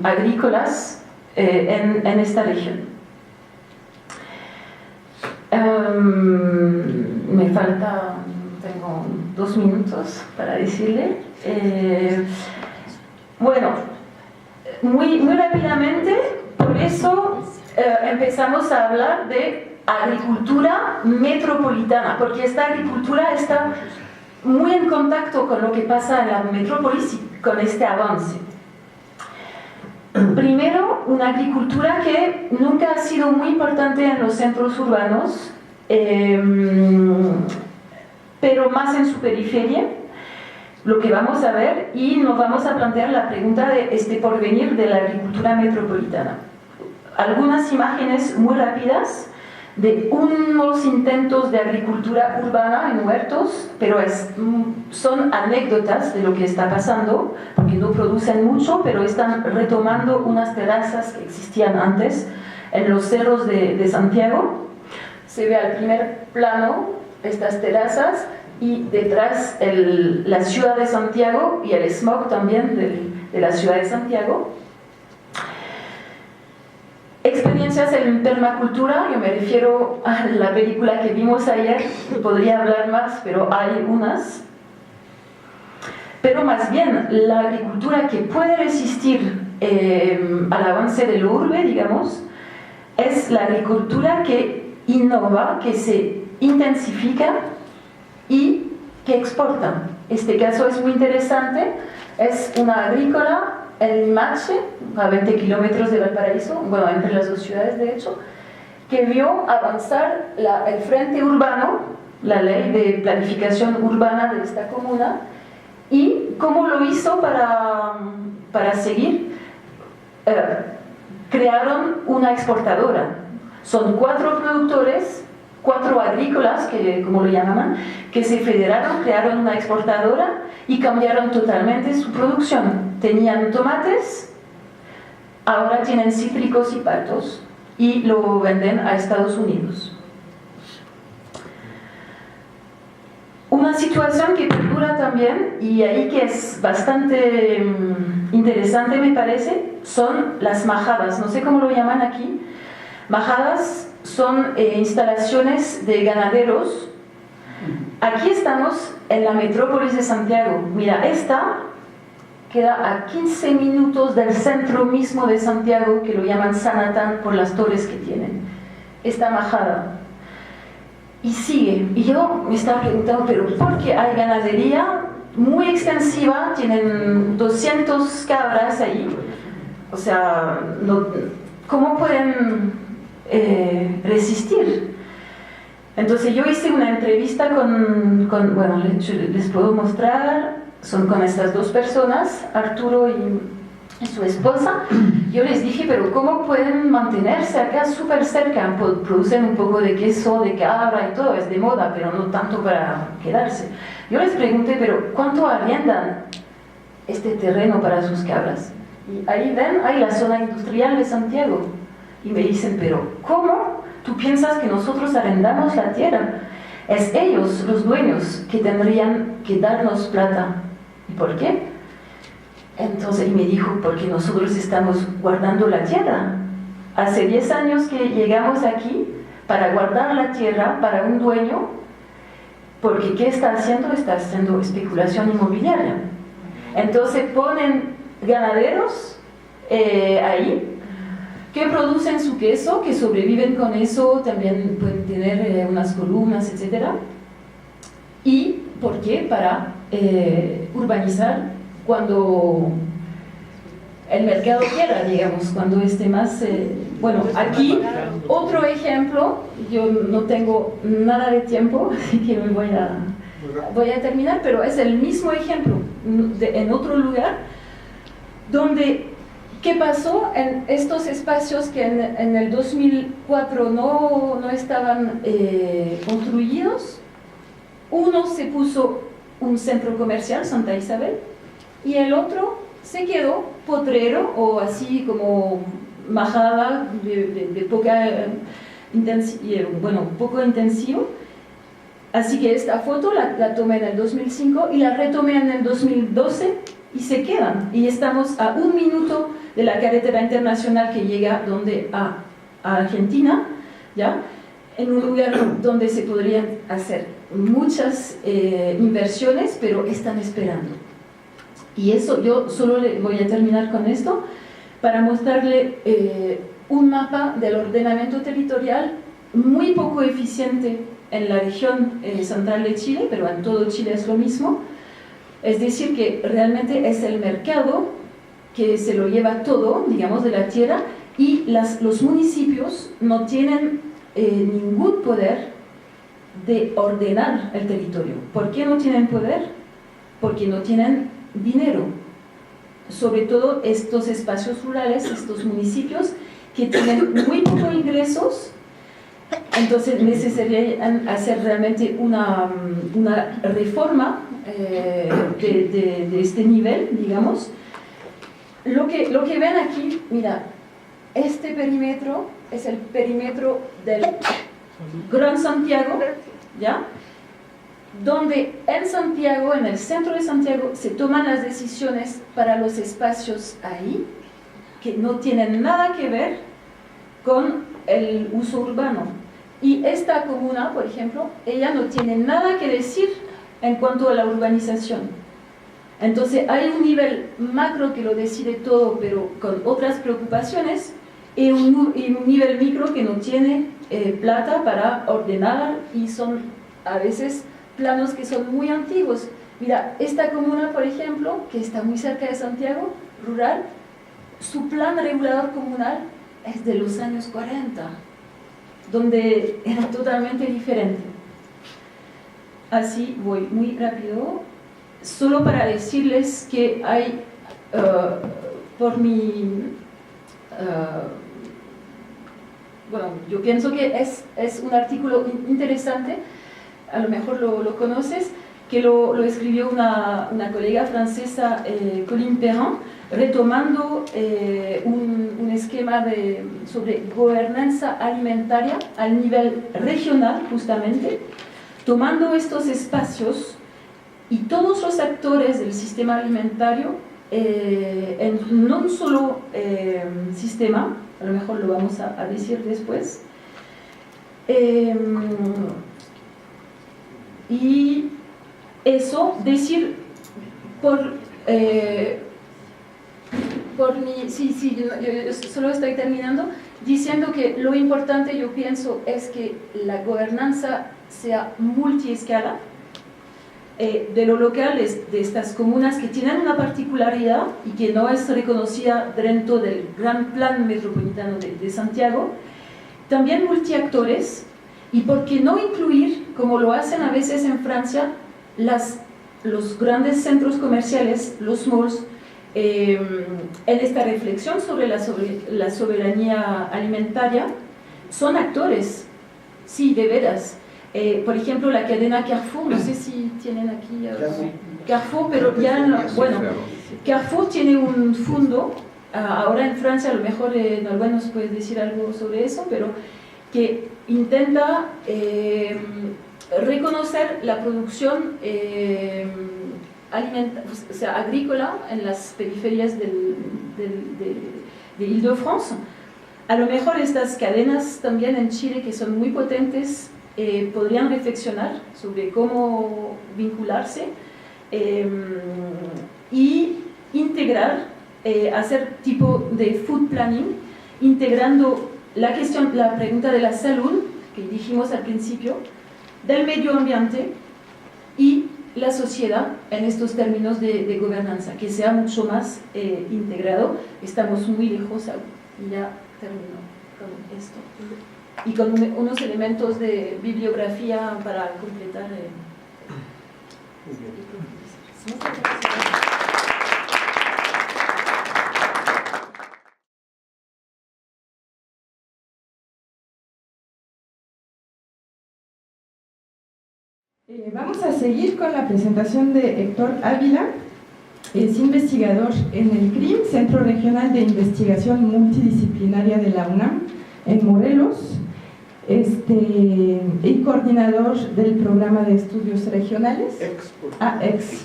agrícolas en esta región. Me falta, tengo 2 minutos para decirle. Bueno, muy rápidamente, por eso empezamos a hablar de agricultura metropolitana, porque esta agricultura está muy en contacto con lo que pasa en la metrópolis y con este avance. Primero, una agricultura que nunca ha sido muy importante en los centros urbanos, pero más en su periferia, lo que vamos a ver, y nos vamos a plantear la pregunta de este porvenir de la agricultura metropolitana. Algunas imágenes muy rápidas de unos intentos de agricultura urbana en huertos, pero son anécdotas de lo que está pasando, porque no producen mucho, pero están retomando unas terrazas que existían antes en los cerros de Santiago. Se ve al primer plano estas terrazas y detrás la ciudad de Santiago y el smog también de la ciudad de Santiago. Experiencias en permacultura, yo me refiero a la película que vimos ayer, podría hablar más, pero hay unas. Pero más bien, la agricultura que puede resistir al avance de lo urbe, digamos, es la agricultura que innova, que se intensifica y que exporta. Este caso es muy interesante, es una agrícola en Limache, a 20 kilómetros de Valparaíso, bueno, entre las 2 ciudades de hecho, que vio avanzar el frente urbano, la ley de planificación urbana de esta comuna, y cómo lo hizo para seguir. Crearon una exportadora. Son 4 productores, 4 agrícolas, como lo llamaban, que se federaron, crearon una exportadora y cambiaron totalmente su producción. Tenían tomates, ahora tienen cítricos y patos y lo venden a Estados Unidos. Una situación que perdura también, y ahí que es bastante interesante me parece, son las majadas. No sé cómo lo llaman aquí. Majadas son instalaciones de ganaderos. Aquí estamos en la metrópolis de Santiago. Mira, esta queda a 15 minutos del centro mismo de Santiago, que lo llaman Sanatán por las torres que tienen. Esta majada. Y sigue. Y yo me estaba preguntando, ¿pero por qué hay ganadería muy extensiva? Tienen 200 cabras ahí. O sea, ¿cómo pueden resistir? Entonces yo hice una entrevista bueno, les puedo mostrar, son con estas dos personas, Arturo y su esposa. Yo les dije, pero ¿cómo pueden mantenerse acá súper cerca? Producen un poco de queso, de cabra y todo, es de moda, pero no tanto para quedarse. Yo les pregunté, pero ¿cuánto arriendan este terreno para sus cabras? Y ahí ven, hay la zona industrial de Santiago. Y me dicen, pero ¿cómo? ¿Tú piensas que nosotros arrendamos la tierra? Es ellos, los dueños, que tendrían que darnos plata. ¿Y por qué? Entonces me dijo, porque nosotros estamos guardando la tierra. Hace 10 años que llegamos aquí para guardar la tierra para un dueño, porque ¿qué está haciendo? Está haciendo especulación inmobiliaria. Entonces ponen ganaderos ahí, que producen su queso, que sobreviven con eso, también pueden tener unas columnas, etc. ¿Y por qué? Para urbanizar cuando el mercado quiera, digamos, cuando esté más... bueno, aquí otro ejemplo, yo no tengo nada de tiempo, así que me voy a terminar, pero es el mismo ejemplo en otro lugar, donde ¿qué pasó en estos espacios que en el 2004 no estaban construidos? Uno se puso un centro comercial, Santa Isabel, y el otro se quedó potrero o así como majada de poca poco intensivo. Así que esta foto la tomé en el 2005 y la retomé en el 2012 y se quedan. Y estamos a 1 minuto de la carretera internacional que llega a Argentina, ¿ya? En un lugar donde se podrían hacer muchas inversiones, pero están esperando. Y eso, yo solo voy a terminar con esto, para mostrarle un mapa del ordenamiento territorial muy poco eficiente en la región central de Chile, pero en todo Chile es lo mismo. Es decir, que realmente es el mercado que se lo lleva todo, digamos, de la tierra, y los municipios no tienen ningún poder de ordenar el territorio. ¿Por qué no tienen poder? Porque no tienen dinero. Sobre todo estos espacios rurales, estos municipios que tienen muy pocos ingresos, entonces necesitarían hacer realmente una reforma de este nivel, digamos. Lo que ven aquí, mira, este perímetro es el perímetro del Gran Santiago, ¿ya? Donde en Santiago, en el centro de Santiago, se toman las decisiones para los espacios ahí, que no tienen nada que ver con el uso urbano. Y esta comuna, por ejemplo, ella no tiene nada que decir en cuanto a la urbanización. Entonces hay un nivel macro que lo decide todo, pero con otras preocupaciones, y un nivel micro que no tiene plata para ordenar, y son a veces planos que son muy antiguos. Mira, esta comuna, por ejemplo, que está muy cerca de Santiago, rural, su plan regulador comunal es de los años 40, donde era totalmente diferente. Así voy muy rápido, solo para decirles que hay, bueno, yo pienso que es un artículo interesante, a lo mejor lo conoces, que lo escribió una colega francesa, Colline Perrin, retomando un esquema sobre gobernanza alimentaria al nivel regional, justamente, tomando estos espacios y todos los actores del sistema alimentario en no un solo sistema, a lo mejor lo vamos a decir después, y eso, decir yo solo estoy terminando, diciendo que lo importante, yo pienso, es que la gobernanza sea multiescala, de lo local, de estas comunas que tienen una particularidad y que no es reconocida dentro del gran plan metropolitano de Santiago, también multiactores, y por qué no incluir, como lo hacen a veces en Francia, los grandes centros comerciales, los malls, en esta reflexión sobre la soberanía alimentaria. Son actores, sí, de veras. Por ejemplo, la cadena Carrefour, no sé si tienen aquí Carrefour, pero ya no, bueno, Carrefour tiene un fondo, ahora en Francia a lo mejor Norbert nos puede decir algo sobre eso, pero que intenta reconocer la producción o sea, agrícola en las periferias de Île-de-France. A lo mejor estas cadenas también en Chile, que son muy potentes, podrían reflexionar sobre cómo vincularse y integrar, hacer tipo de food planning, integrando la pregunta de la salud, que dijimos al principio, del medio ambiente y la sociedad en estos términos de gobernanza, que sea mucho más integrado. Estamos muy lejos aún. Y ya termino con esto. Y con unos elementos de bibliografía para completar. Vamos a seguir con la presentación de Héctor Ávila. Es investigador en el CRIM, Centro Regional de Investigación Multidisciplinaria de la UNAM, en Morelos, y coordinador del programa de estudios regionales.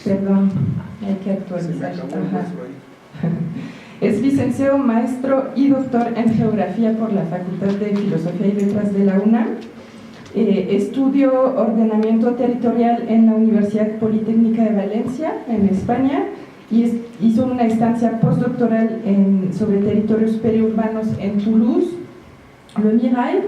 Perdón, hay que actualizar. Es licenciado, maestro y doctor en Geografía por la Facultad de Filosofía y Letras de la UNAM. Estudió ordenamiento territorial en la Universidad Politécnica de Valencia, en España, y hizo una estancia postdoctoral sobre territorios periurbanos en Toulouse, Le Mirail,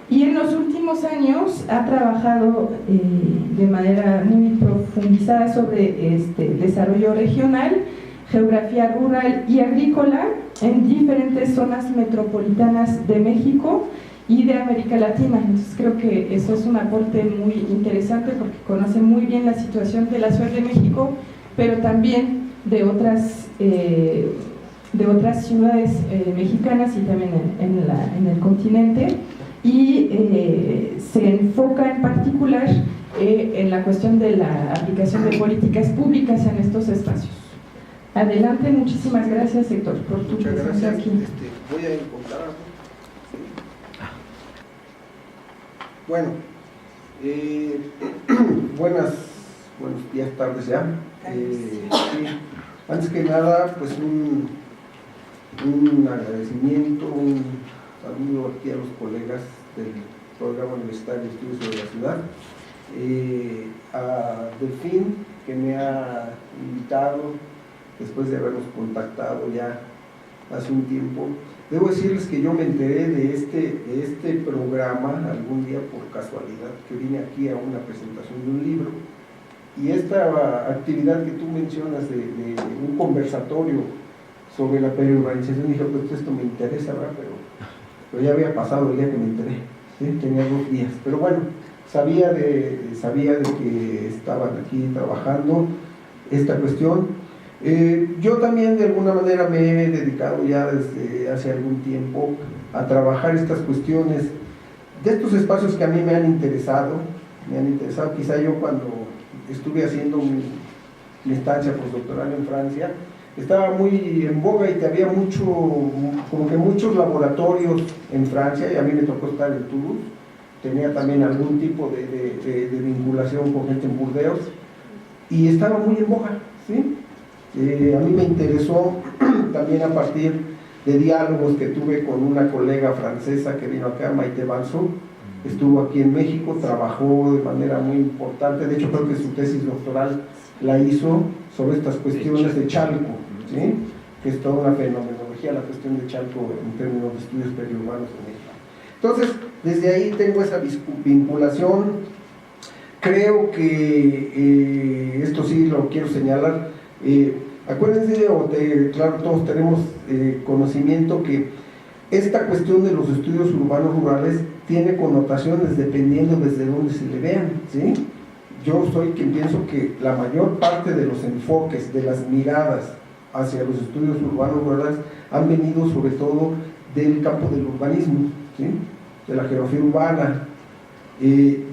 y en los últimos años ha trabajado de manera muy profundizada sobre desarrollo regional, geografía rural y agrícola en diferentes zonas metropolitanas de México y de América Latina. Entonces creo que eso es un aporte muy interesante porque conoce muy bien la situación de la Ciudad de México, pero también de otras ciudades mexicanas y también en el continente, y se enfoca en particular en la cuestión de la aplicación de políticas públicas en estos espacios. Adelante, muchísimas gracias, Héctor, por tu presencia aquí. Voy a encontrar algo. Bueno, buenos días, tardes ya. Antes que nada, pues un agradecimiento, un saludo aquí a los colegas del Programa Universitario de Estudios sobre la Ciudad, a Delfín, que me ha invitado después de habernos contactado ya hace un tiempo. Debo decirles que yo me enteré de este programa algún día por casualidad, que vine aquí a una presentación de un libro, y esta actividad que tú mencionas de un conversatorio sobre la periurbanización, dije, pues esto me interesa, ¿verdad? Pero ya había pasado el día que me enteré, ¿sí? Tenía 2 días, pero bueno, sabía de que estaban aquí trabajando esta cuestión. Yo también de alguna manera me he dedicado ya desde hace algún tiempo a trabajar estas cuestiones de estos espacios que a mí me han interesado. Quizá yo cuando estuve haciendo mi estancia postdoctoral en Francia, estaba muy en boga y había muchos laboratorios en Francia, y a mí me tocó estar en Toulouse. Tenía también algún tipo de vinculación con gente en Burdeos, y estaba muy en boga, ¿sí? A mí me interesó también a partir de diálogos que tuve con una colega francesa que vino acá, Maite Banzou, estuvo aquí en México, trabajó de manera muy importante, de hecho creo que su tesis doctoral la hizo sobre estas cuestiones de Chalco, ¿sí? Que es toda una fenomenología, la cuestión de Chalco en términos de estudios periurbanos en México. Entonces, desde ahí tengo esa vinculación. creo que esto sí lo quiero señalar. Acuérdense, claro, todos tenemos conocimiento que esta cuestión de los estudios urbanos rurales tiene connotaciones dependiendo desde dónde se le vean, ¿sí? Yo soy quien pienso que la mayor parte de los enfoques, de las miradas hacia los estudios urbanos rurales han venido sobre todo del campo del urbanismo, ¿sí? De la geografía urbana.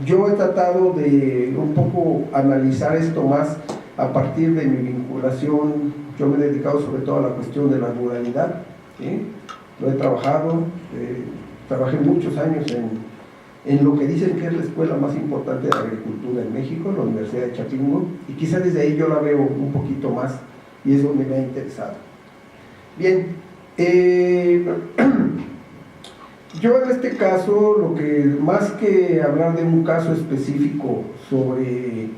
Yo he tratado de un poco analizar esto más a partir de mi vinculación. Yo me he dedicado sobre todo a la cuestión de la ruralidad, ¿sí? Lo he trabajado, trabajé muchos años en lo que dicen que es la escuela más importante de agricultura en México, la Universidad de Chapingo, y quizá desde ahí yo la veo un poquito más y es donde me ha interesado. Bien, yo en este caso, lo que más que hablar de un caso específico sobre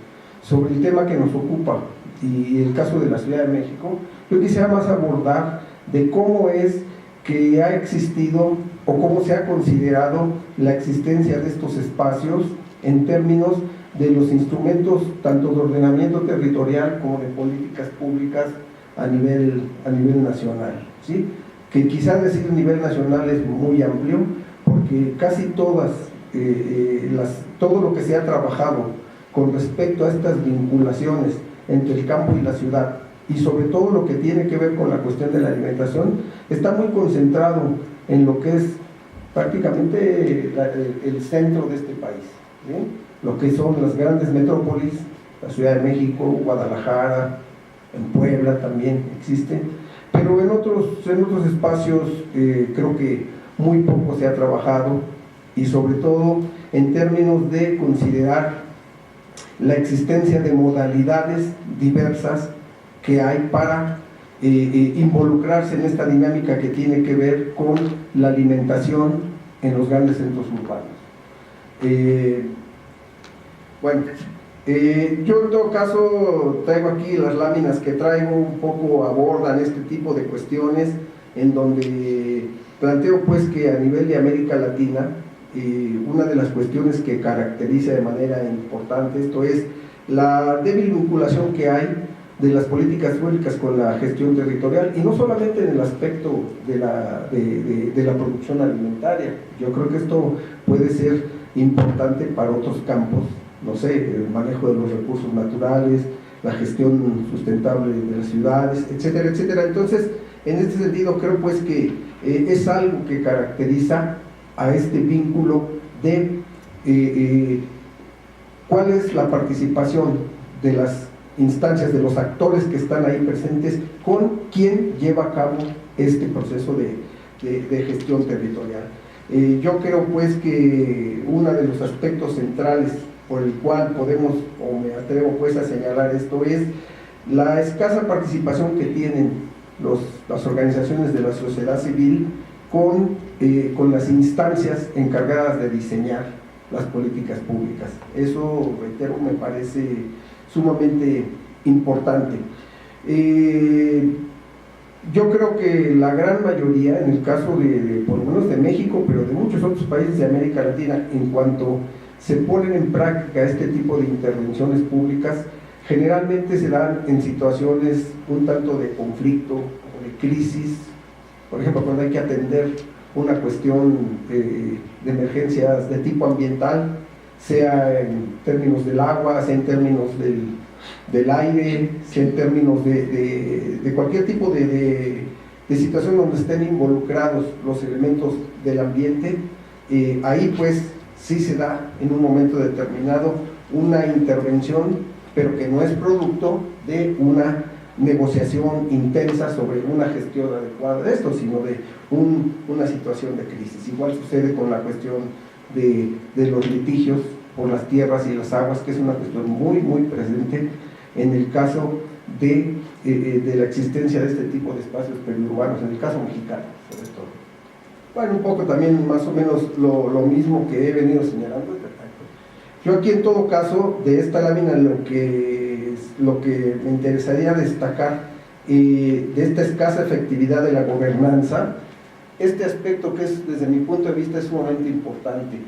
el tema que nos ocupa y el caso de la Ciudad de México, yo quisiera más abordar de cómo es que ha existido o cómo se ha considerado la existencia de estos espacios en términos de los instrumentos tanto de ordenamiento territorial como de políticas públicas a nivel nacional, ¿sí? Que quizás decir a nivel nacional es muy amplio, porque casi todo lo que se ha trabajado con respecto a estas vinculaciones entre el campo y la ciudad, y sobre todo lo que tiene que ver con la cuestión de la alimentación, está muy concentrado en lo que es prácticamente el centro de este país, ¿sí? Lo que son las grandes metrópolis, la Ciudad de México, Guadalajara, en Puebla también existen, pero en otros espacios creo que muy poco se ha trabajado, y sobre todo en términos de considerar la existencia de modalidades diversas que hay para involucrarse en esta dinámica que tiene que ver con la alimentación en los grandes centros urbanos. Yo en todo caso traigo aquí las láminas que traigo, un poco abordan este tipo de cuestiones, en donde planteo pues que a nivel de América Latina, una de las cuestiones que caracteriza de manera importante esto es la débil vinculación que hay de las políticas públicas con la gestión territorial, y no solamente en el aspecto de la producción alimentaria. Yo creo que esto puede ser importante para otros campos, no sé, el manejo de los recursos naturales, la gestión sustentable de las ciudades, etcétera, etcétera. Entonces, en este sentido, creo pues que es algo que caracteriza a este vínculo de cuál es la participación de las instancias, de los actores que están ahí presentes, con quien lleva a cabo este proceso de gestión territorial. Yo creo pues que uno de los aspectos centrales por el cual podemos, o me atrevo pues a señalar esto, es la escasa participación que tienen las organizaciones de la sociedad civil con las instancias encargadas de diseñar las políticas públicas. Eso, reitero, me parece sumamente importante. Yo creo que la gran mayoría, en el caso por lo menos de México, pero de muchos otros países de América Latina, en cuanto se ponen en práctica este tipo de intervenciones públicas, generalmente se dan en situaciones un tanto de conflicto o de crisis. Por ejemplo, cuando hay que atender una cuestión de emergencias de tipo ambiental, sea en términos del agua, sea en términos del aire, sea en términos de cualquier tipo de situación donde estén involucrados los elementos del ambiente, ahí pues sí se da en un momento determinado una intervención, pero que no es producto de una negociación intensa sobre una gestión adecuada de esto, sino de una situación de crisis. Igual sucede con la cuestión de los litigios por las tierras y las aguas, que es una cuestión muy, muy presente en el caso de la existencia de este tipo de espacios periurbanos, en el caso mexicano, sobre todo. Bueno, un poco también más o menos lo mismo que he venido señalando. Yo aquí en todo caso, de esta lámina, lo que me interesaría destacar de esta escasa efectividad de la gobernanza, este aspecto que es, desde mi punto de vista, es sumamente importante,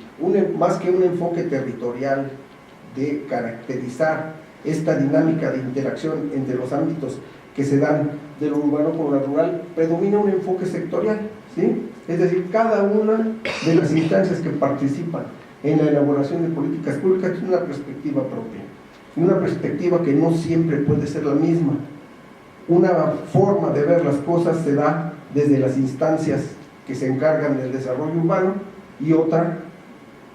más que un enfoque territorial de caracterizar esta dinámica de interacción entre los ámbitos que se dan de lo urbano con lo rural, predomina un enfoque sectorial, ¿sí? Es decir, cada una de las instancias que participan en la elaboración de políticas públicas tiene una perspectiva propia, y una perspectiva que no siempre puede ser la misma. Una forma de ver las cosas se da desde las instancias que se encargan del desarrollo urbano y otra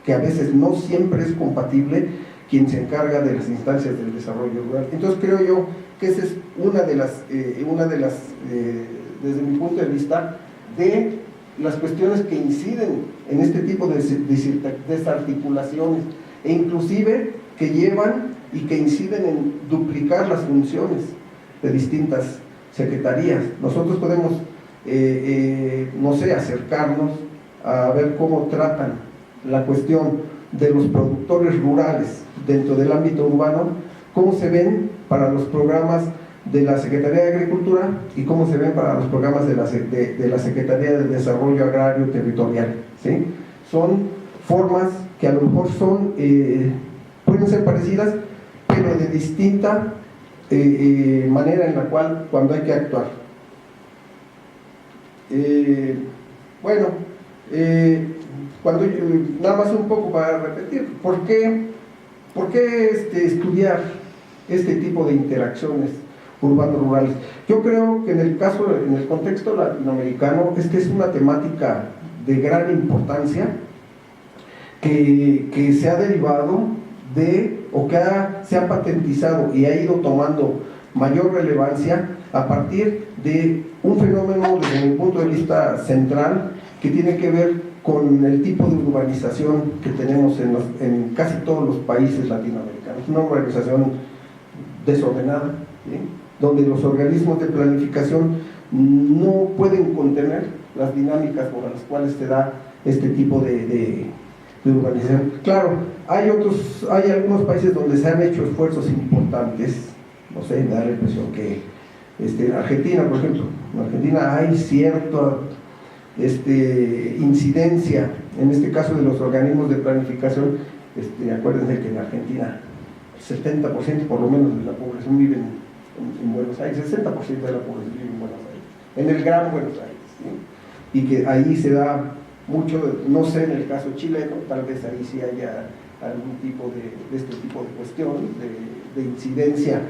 que a veces no siempre es compatible quien se encarga de las instancias del desarrollo rural. Entonces creo yo que esa es una de las desde mi punto de vista, de las cuestiones que inciden en este tipo de desarticulaciones e inclusive que llevan y que inciden en duplicar las funciones de distintas secretarías. Nosotros podemos, no sé, acercarnos a ver cómo tratan la cuestión de los productores rurales dentro del ámbito urbano, cómo se ven para los programas de la Secretaría de Agricultura y cómo se ven para los programas de la Secretaría de Desarrollo Agrario Territorial, ¿sí? Son formas que a lo mejor son, pueden ser parecidas, pero de distinta manera en la cual cuando hay que actuar. Bueno, nada más un poco para repetir, ¿por qué estudiar este tipo de interacciones urbano-rurales? Yo creo que en el contexto latinoamericano, es una temática de gran importancia que se ha derivado o que se ha patentizado y ha ido tomando mayor relevancia a partir de un fenómeno desde mi punto de vista central que tiene que ver con el tipo de urbanización que tenemos en casi todos los países latinoamericanos. Una urbanización desordenada, ¿sí? Donde los organismos de planificación no pueden contener las dinámicas por las cuales se da este tipo de urbanización. Claro, hay algunos países donde se han hecho esfuerzos importantes, no sé, me da la impresión que en Argentina, por ejemplo, en Argentina hay cierta incidencia, en este caso de los organismos de planificación. Acuérdense que en Argentina 70% por lo menos de la población vive en Buenos Aires, 60% de la población vive en Buenos Aires, en el Gran Buenos Aires, ¿sí? Y que ahí se da mucho, no sé en el caso chileno, tal vez ahí sí haya algún tipo de este tipo de cuestión, de incidencia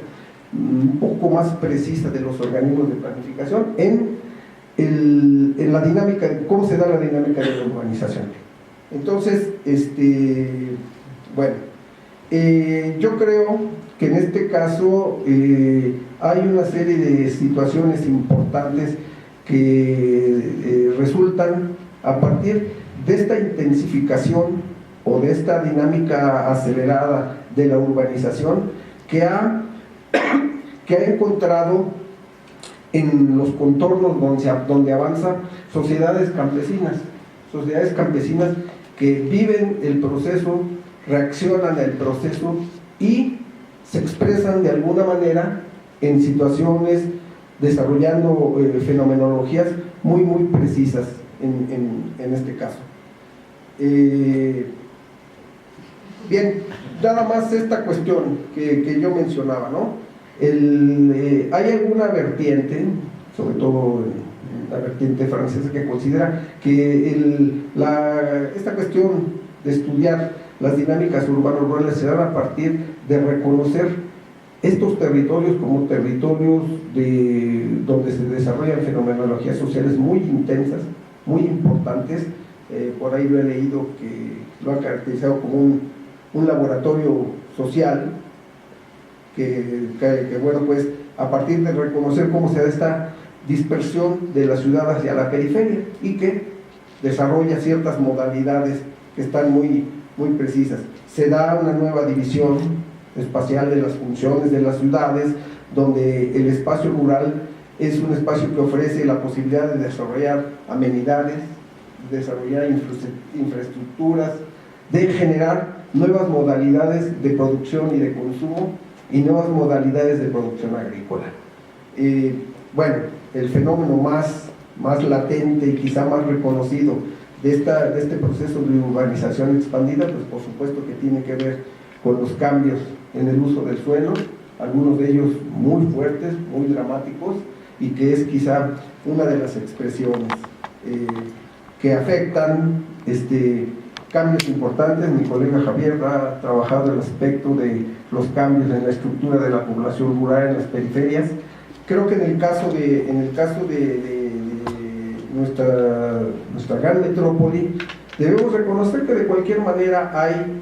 un poco más precisa de los organismos de planificación en la dinámica, cómo se da la dinámica de la urbanización. Entonces, bueno, yo creo que en este caso hay una serie de situaciones importantes que resultan a partir de esta intensificación o de esta dinámica acelerada de la urbanización que ha encontrado en los contornos donde avanza sociedades campesinas que viven el proceso, reaccionan al proceso y se expresan de alguna manera en situaciones desarrollando fenomenologías muy precisas en este caso. Bien, nada más esta cuestión que yo mencionaba, ¿no? Hay alguna vertiente, sobre todo la vertiente francesa, que considera que esta cuestión de estudiar las dinámicas urbanas-rurales se dan a partir de reconocer estos territorios como territorios donde se desarrollan fenomenologías sociales muy intensas, muy importantes. Por ahí lo he leído que lo ha caracterizado como un laboratorio social que bueno, pues a partir de reconocer cómo se da esta dispersión de la ciudad hacia la periferia y que desarrolla ciertas modalidades que están muy precisas. Se da una nueva división espacial de las funciones de las ciudades, donde el espacio rural es un espacio que ofrece la posibilidad de desarrollar amenidades, de desarrollar infraestructuras, de generar nuevas modalidades de producción y de consumo y nuevas modalidades de producción agrícola. Bueno, el fenómeno más latente y quizá más reconocido de este proceso de urbanización expandida, pues por supuesto que tiene que ver con los cambios en el uso del suelo, algunos de ellos muy fuertes, muy dramáticos, y que es quizá una de las expresiones que afectan cambios importantes. Mi colega Javier ha trabajado el aspecto de los cambios en la estructura de la población rural en las periferias. Creo que en el caso de nuestra gran metrópoli, debemos reconocer que de cualquier manera hay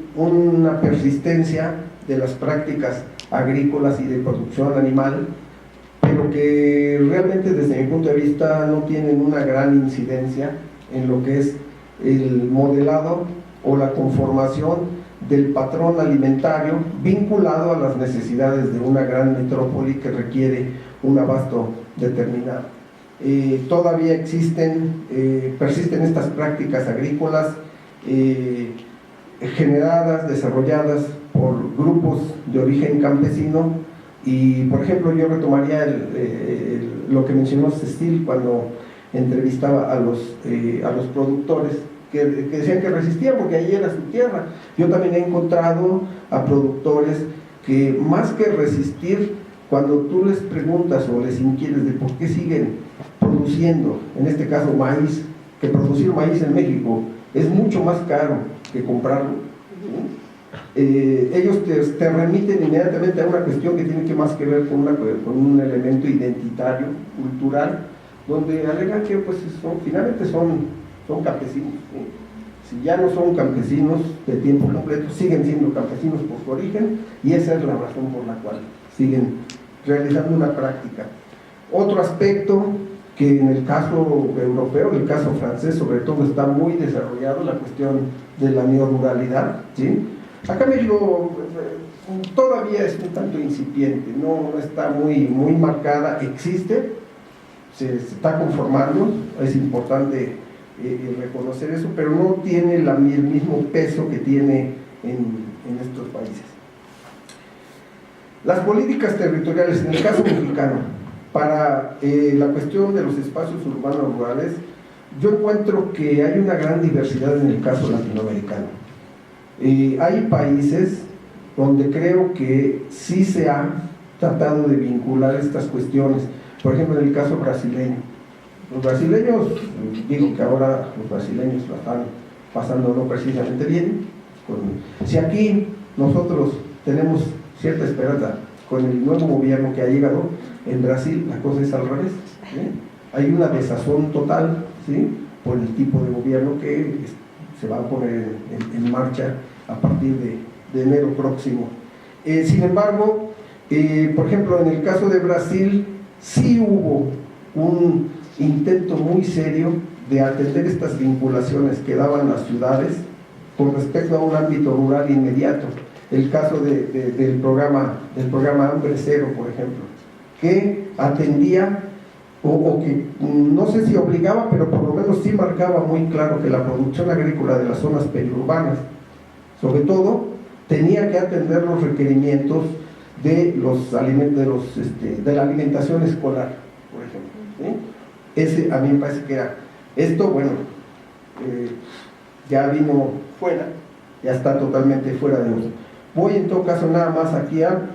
una persistencia de las prácticas agrícolas y de producción animal, pero que realmente desde mi punto de vista no tienen una gran incidencia en lo que es el modelado o la conformación del patrón alimentario vinculado a las necesidades de una gran metrópoli que requiere un abasto determinado. Todavía persisten estas prácticas agrícolas generadas, desarrolladas por grupos de origen campesino, y por ejemplo yo retomaría lo que mencionó Cecil cuando entrevistaba a los productores que decían que resistían porque ahí era su tierra. Yo también he encontrado a productores que más que resistir, cuando tú les preguntas o les inquieres de por qué siguen produciendo, en este caso maíz, que producir maíz en México es mucho más caro que comprarlo, ellos te remiten inmediatamente a una cuestión que tiene más que ver con un elemento identitario, cultural, donde alegan que pues finalmente son campesinos, ¿sí? Si ya no son campesinos de tiempo completo, siguen siendo campesinos por su origen, y esa es la razón por la cual siguen realizando una práctica. Otro aspecto que en el caso europeo, en el caso francés sobre todo, está muy desarrollado, la cuestión de la neoruralidad, ¿sí? Acá en México todavía es un tanto incipiente, no está muy marcada, existe, se está conformando, es importante reconocer eso, pero no tiene el mismo peso que tiene en estos países. Las políticas territoriales, en el caso mexicano, para la cuestión de los espacios urbanos rurales, yo encuentro que hay una gran diversidad en el caso latinoamericano. Hay países donde creo que sí se ha tratado de vincular estas cuestiones, por ejemplo en el caso brasileño. Los brasileños, digo que ahora los brasileños la están pasando no precisamente bien. Si aquí nosotros tenemos cierta esperanza con el nuevo gobierno que ha llegado, en Brasil la cosa es al revés, ¿sí? Hay una desazón total, ¿sí?, por el tipo de gobierno que se va a poner en marcha a partir de enero próximo. Sin embargo, por ejemplo, en el caso de Brasil sí hubo un intento muy serio de atender estas vinculaciones que daban las ciudades con respecto a un ámbito rural inmediato. El caso del programa Hambre Cero, por ejemplo, que atendía o que no sé si obligaba, pero por lo menos sí marcaba muy claro que la producción agrícola de las zonas periurbanas, sobre todo, tenía que atender los requerimientos de la alimentación escolar, por ejemplo, ¿sí? Ese a mí me parece que era esto, bueno, ya vino fuera, ya está totalmente fuera de uso. Voy en todo caso nada más aquí a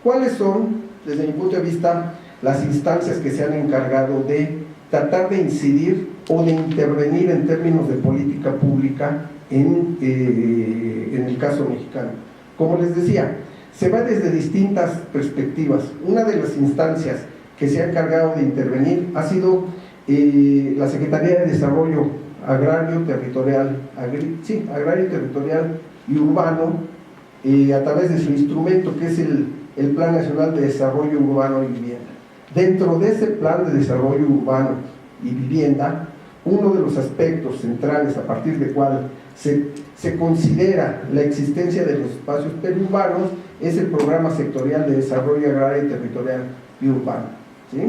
¿cuáles son, desde mi punto de vista, las instancias que se han encargado de tratar de incidir o de intervenir en términos de política pública en el caso mexicano? Como les decía, se va desde distintas perspectivas. Una de las instancias que se ha encargado de intervenir ha sido la Secretaría de Desarrollo Agrario, Territorial y Urbano, a través de su instrumento que es el Plan Nacional de Desarrollo Urbano y Vivienda. Dentro de ese Plan de Desarrollo Urbano y Vivienda, uno de los aspectos centrales a partir del cual se considera la existencia de los espacios periurbanos es el Programa Sectorial de Desarrollo Agrario, Territorial y Urbano, ¿sí?,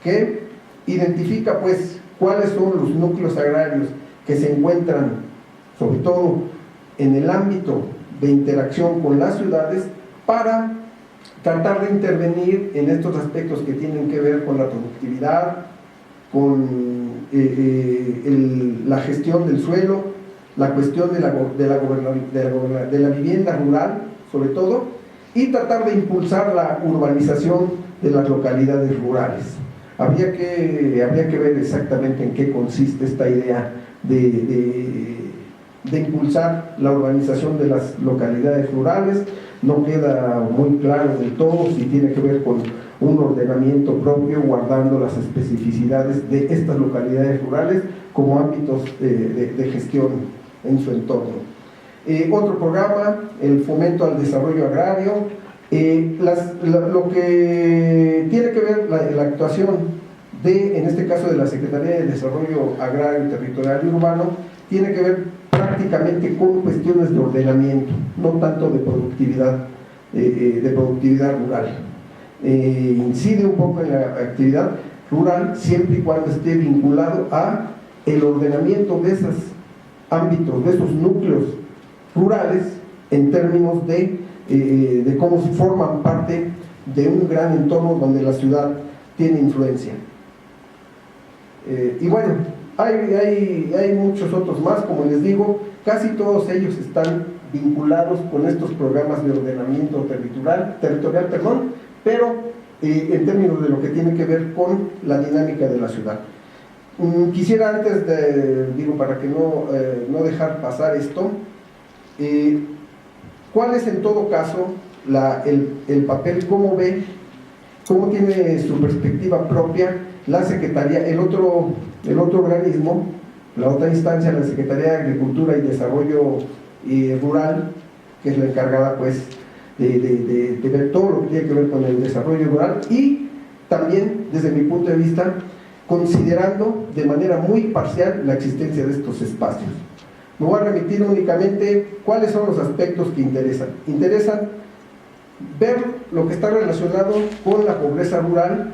que identifica pues cuáles son los núcleos agrarios que se encuentran sobre todo en el ámbito de interacción con las ciudades para tratar de intervenir en estos aspectos que tienen que ver con la productividad, con la gestión del suelo la cuestión de la vivienda rural, sobre todo, y tratar de impulsar la urbanización de las localidades rurales. Habría que ver exactamente en qué consiste esta idea de impulsar la urbanización de las localidades rurales. No queda muy claro del todo si tiene que ver con un ordenamiento propio, guardando las especificidades de estas localidades rurales como ámbitos de gestión en su entorno. Otro programa, el fomento al desarrollo agrario. Lo que tiene que ver la actuación en este caso de la Secretaría de Desarrollo Agrario, Territorial y Urbano, tiene que ver prácticamente con cuestiones de ordenamiento, no tanto de productividad rural. Incide un poco en la actividad rural siempre y cuando esté vinculado a el ordenamiento de esos ámbitos, de esos núcleos rurales, en términos de cómo forman parte de un gran entorno donde la ciudad tiene influencia. Y bueno, hay muchos otros más, como les digo, casi todos ellos están vinculados con estos programas de ordenamiento territorial, pero en términos de lo que tiene que ver con la dinámica de la ciudad. Quisiera antes para que no dejar pasar esto, ¿cuál es en todo caso el papel, cómo tiene su perspectiva propia la Secretaría, el otro organismo, la otra instancia, la Secretaría de Agricultura y Desarrollo Rural, que es la encargada pues de ver todo lo que tiene que ver con el desarrollo rural, y también desde mi punto de vista considerando de manera muy parcial la existencia de estos espacios. Me voy a remitir únicamente cuáles son los aspectos que interesan ver lo que está relacionado con la pobreza rural,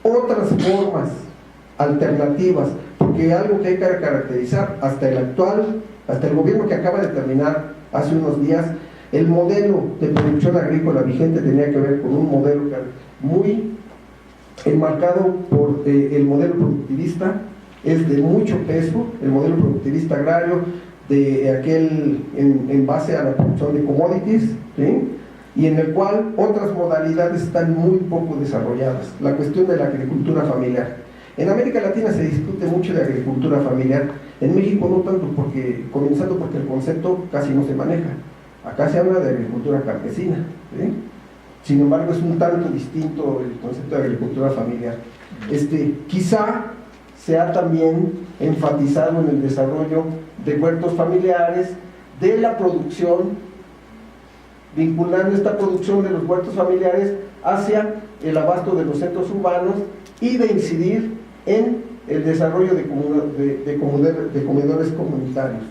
otras formas alternativas, porque algo que hay que caracterizar hasta el gobierno que acaba de terminar hace unos días, el modelo de producción agrícola vigente tenía que ver con un modelo muy enmarcado por el modelo productivista, es de mucho peso, el modelo productivista agrario, en base a la producción de commodities, ¿sí? Y en el cual otras modalidades están muy poco desarrolladas. La cuestión de la agricultura familiar. En América Latina se discute mucho de agricultura familiar, en México no tanto, comenzando porque el concepto casi no se maneja. Acá se habla de agricultura campesina, ¿sí? Sin embargo es un tanto distinto el concepto de agricultura familiar. Quizá se ha también enfatizado en el desarrollo de huertos familiares, de la producción, vinculando esta producción de los huertos familiares hacia el abasto de los centros urbanos y de incidir en el desarrollo de comedores comunitarios.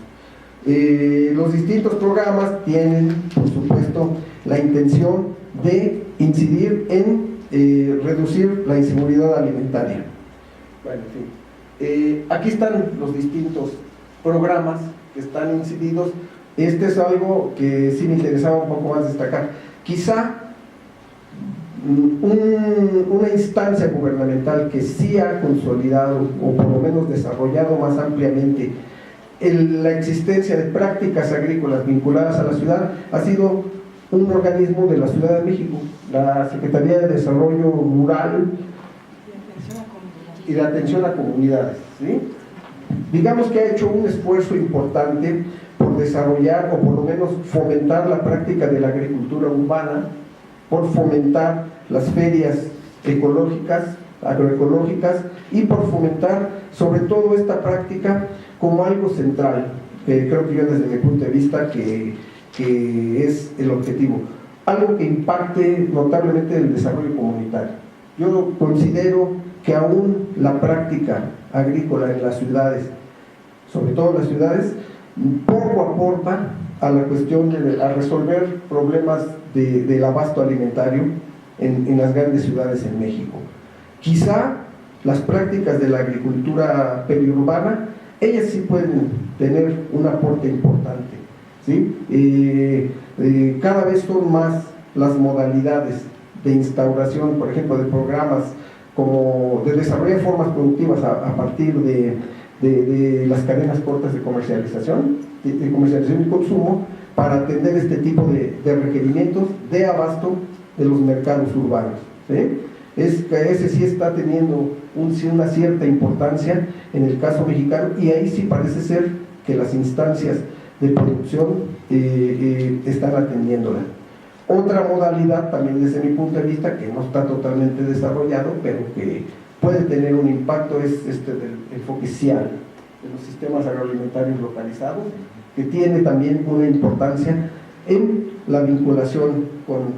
Los distintos programas tienen, por supuesto, la intención de incidir en reducir la inseguridad alimentaria. Bueno, en fin. Aquí están los distintos programas que están incididos. Este es algo que sí me interesaba un poco más destacar. Quizá una instancia gubernamental que sí ha consolidado o por lo menos desarrollado más ampliamente la existencia de prácticas agrícolas vinculadas a la ciudad ha sido un organismo de la Ciudad de México, la Secretaría de Desarrollo Rural y de Atención a Comunidades, ¿sí? Digamos que ha hecho un esfuerzo importante por desarrollar o por lo menos fomentar la práctica de la agricultura urbana, por fomentar las ferias ecológicas, agroecológicas, y por fomentar sobre todo esta práctica como algo central, que creo que yo desde mi punto de vista que es el objetivo, algo que impacte notablemente el desarrollo comunitario. Yo considero que aún la práctica agrícola en las ciudades, sobre todo en las ciudades, poco aporta a la cuestión a resolver problemas del abasto alimentario en las grandes ciudades en México. Quizá las prácticas de la agricultura periurbana, ellas sí pueden tener un aporte importante, ¿sí? Cada vez son más las modalidades de instauración, por ejemplo, de programas como de desarrollar formas productivas a partir de las cadenas cortas de comercialización, de comercialización y consumo para atender este tipo de requerimientos de abasto de los mercados urbanos, ¿sí? Ese sí está teniendo una cierta importancia en el caso mexicano, y ahí sí parece ser que las instancias de producción están atendiéndola. Otra modalidad, también desde mi punto de vista, que no está totalmente desarrollado, pero que puede tener un impacto, es del enfoque SIAL, de los sistemas agroalimentarios localizados, que tiene también una importancia en la vinculación con...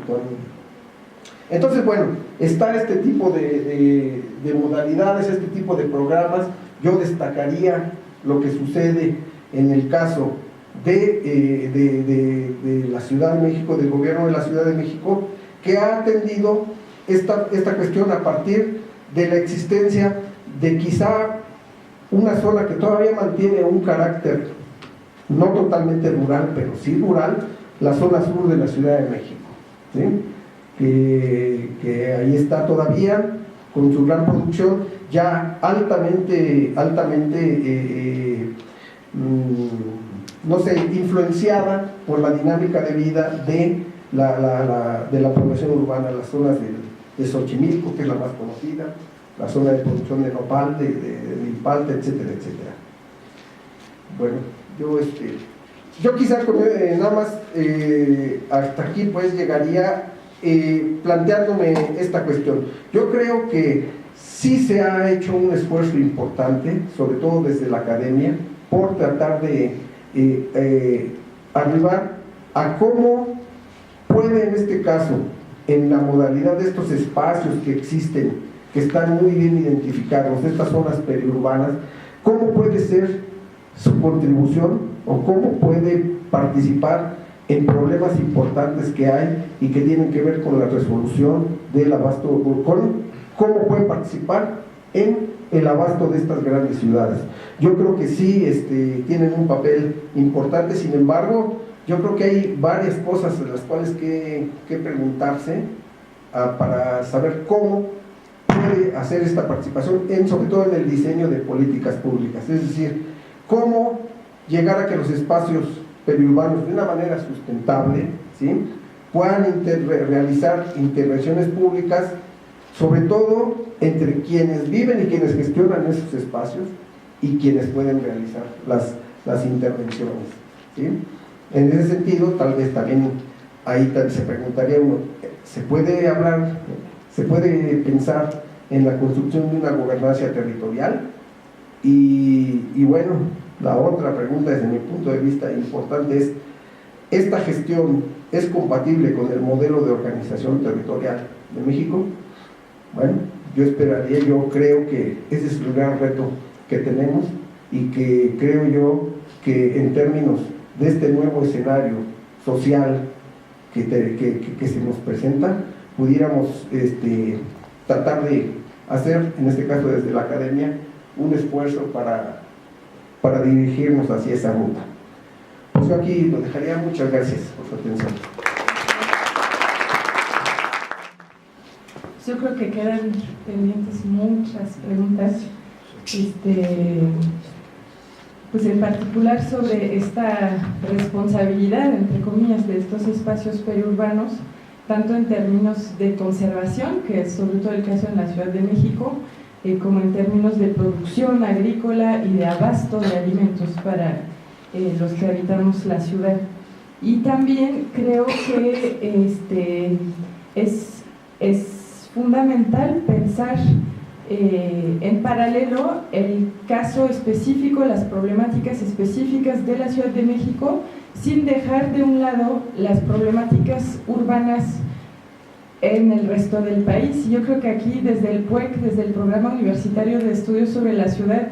Entonces, bueno, está este tipo de modalidades, este tipo de programas. Yo destacaría lo que sucede en el caso de la Ciudad de México, del gobierno de la Ciudad de México, que ha atendido esta cuestión a partir de la existencia de quizá una zona que todavía mantiene un carácter no totalmente rural, pero sí rural, la zona sur de la Ciudad de México, ¿sí? Que ahí está todavía con su gran producción, ya altamente no sé, influenciada por la dinámica de vida de la población urbana, las zonas de Xochimilco, que es la más conocida, la zona de producción de nopal, de Milpalta, etcétera, etcétera. Bueno, yo quizás nada más hasta aquí pues llegaría planteándome esta cuestión. Yo creo que sí se ha hecho un esfuerzo importante, sobre todo desde la academia, por tratar de arribar a cómo puede, en este caso, en la modalidad de estos espacios que existen, que están muy bien identificados, estas zonas periurbanas, cómo puede ser su contribución o cómo puede participar en problemas importantes que hay y que tienen que ver con la resolución del abasto, con cómo puede participar en el abasto de estas grandes ciudades. Yo creo que sí tienen un papel importante. Sin embargo, yo creo que hay varias cosas de las cuales que preguntarse para saber cómo puede hacer esta participación, sobre todo en el diseño de políticas públicas, es decir, cómo llegar a que los espacios periurbanos de una manera sustentable, ¿sí?, puedan realizar intervenciones públicas, sobre todo entre quienes viven y quienes gestionan esos espacios y quienes pueden realizar las intervenciones, ¿sí? En ese sentido, tal vez también ahí se preguntaría uno, ¿se puede pensar en la construcción de una gobernanza territorial? Y bueno, la otra pregunta desde mi punto de vista importante es, ¿esta gestión es compatible con el modelo de organización territorial de México? Bueno, yo creo que ese es el gran reto que tenemos, y que creo yo que en términos de este nuevo escenario social que se nos presenta, pudiéramos tratar de hacer, en este caso desde la academia, un esfuerzo para dirigirnos hacia esa ruta. Pues yo aquí lo dejaría. Muchas gracias por su atención. Yo creo que quedan pendientes muchas preguntas, pues en particular sobre esta responsabilidad, entre comillas, de estos espacios periurbanos, tanto en términos de conservación, que es sobre todo el caso en la Ciudad de México, como en términos de producción agrícola y de abasto de alimentos para los que habitamos la ciudad. Y también creo que es fundamental pensar en paralelo el caso específico, las problemáticas específicas de la Ciudad de México, sin dejar de un lado las problemáticas urbanas en el resto del país. Yo creo que aquí desde el PUEC, desde el Programa Universitario de Estudios sobre la Ciudad,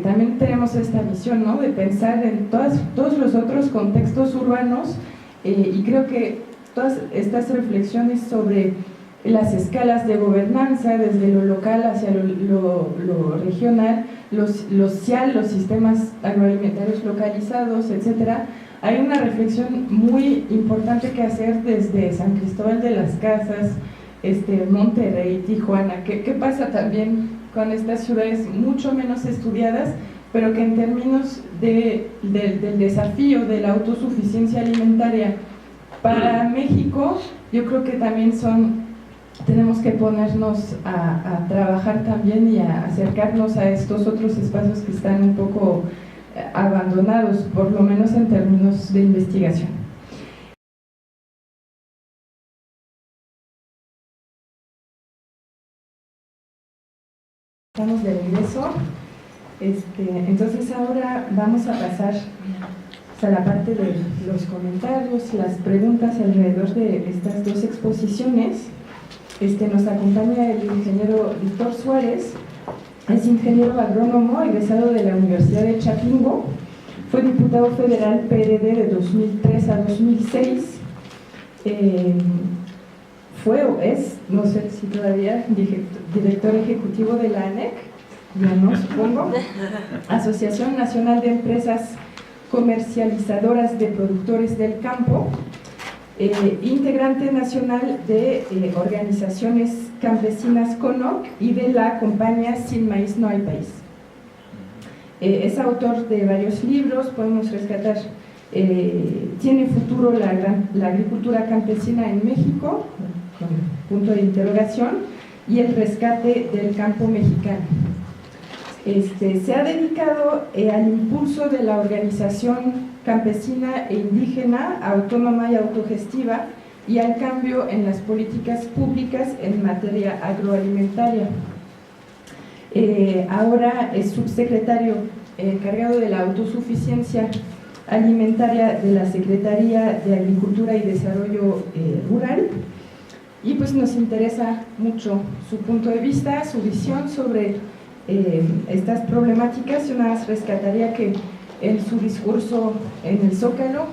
también tenemos esta misión, ¿no?, de pensar en todos los otros contextos urbanos, y creo que todas estas reflexiones sobre las escalas de gobernanza, desde lo local hacia lo regional, los SIAL, los sistemas agroalimentarios localizados, etcétera. Hay una reflexión muy importante que hacer desde San Cristóbal de las Casas, Monterrey, Tijuana. ¿Qué pasa también con estas ciudades mucho menos estudiadas, pero que en términos del desafío de la autosuficiencia alimentaria para México, yo creo que también tenemos que ponernos a trabajar también y a acercarnos a estos otros espacios que están un poco abandonados, por lo menos en términos de investigación. Estamos de regreso. Entonces ahora vamos a pasar a la parte de los comentarios, las preguntas alrededor de estas dos exposiciones. Nos acompaña el ingeniero Víctor Suárez, es ingeniero agrónomo egresado de la Universidad de Chapingo, fue diputado federal PRD de 2003 a 2006, fue o es, no sé si todavía, director ejecutivo de la ANEC, ya no supongo, Asociación Nacional de Empresas Comercializadoras de Productores del Campo, integrante nacional de organizaciones campesinas CONOC y de la compañía Sin Maíz No Hay País. Es autor de varios libros, podemos rescatar ¿Tiene futuro la agricultura campesina en México? Con punto de interrogación, y el rescate del campo mexicano. Se ha dedicado al impulso de la organización campesina e indígena, autónoma y autogestiva, y al cambio en las políticas públicas en materia agroalimentaria. Ahora es subsecretario encargado de la autosuficiencia alimentaria de la Secretaría de Agricultura y Desarrollo Rural, y pues nos interesa mucho su punto de vista, su visión sobre estas problemáticas. Yo nada más rescataría que en su discurso en el Zócalo,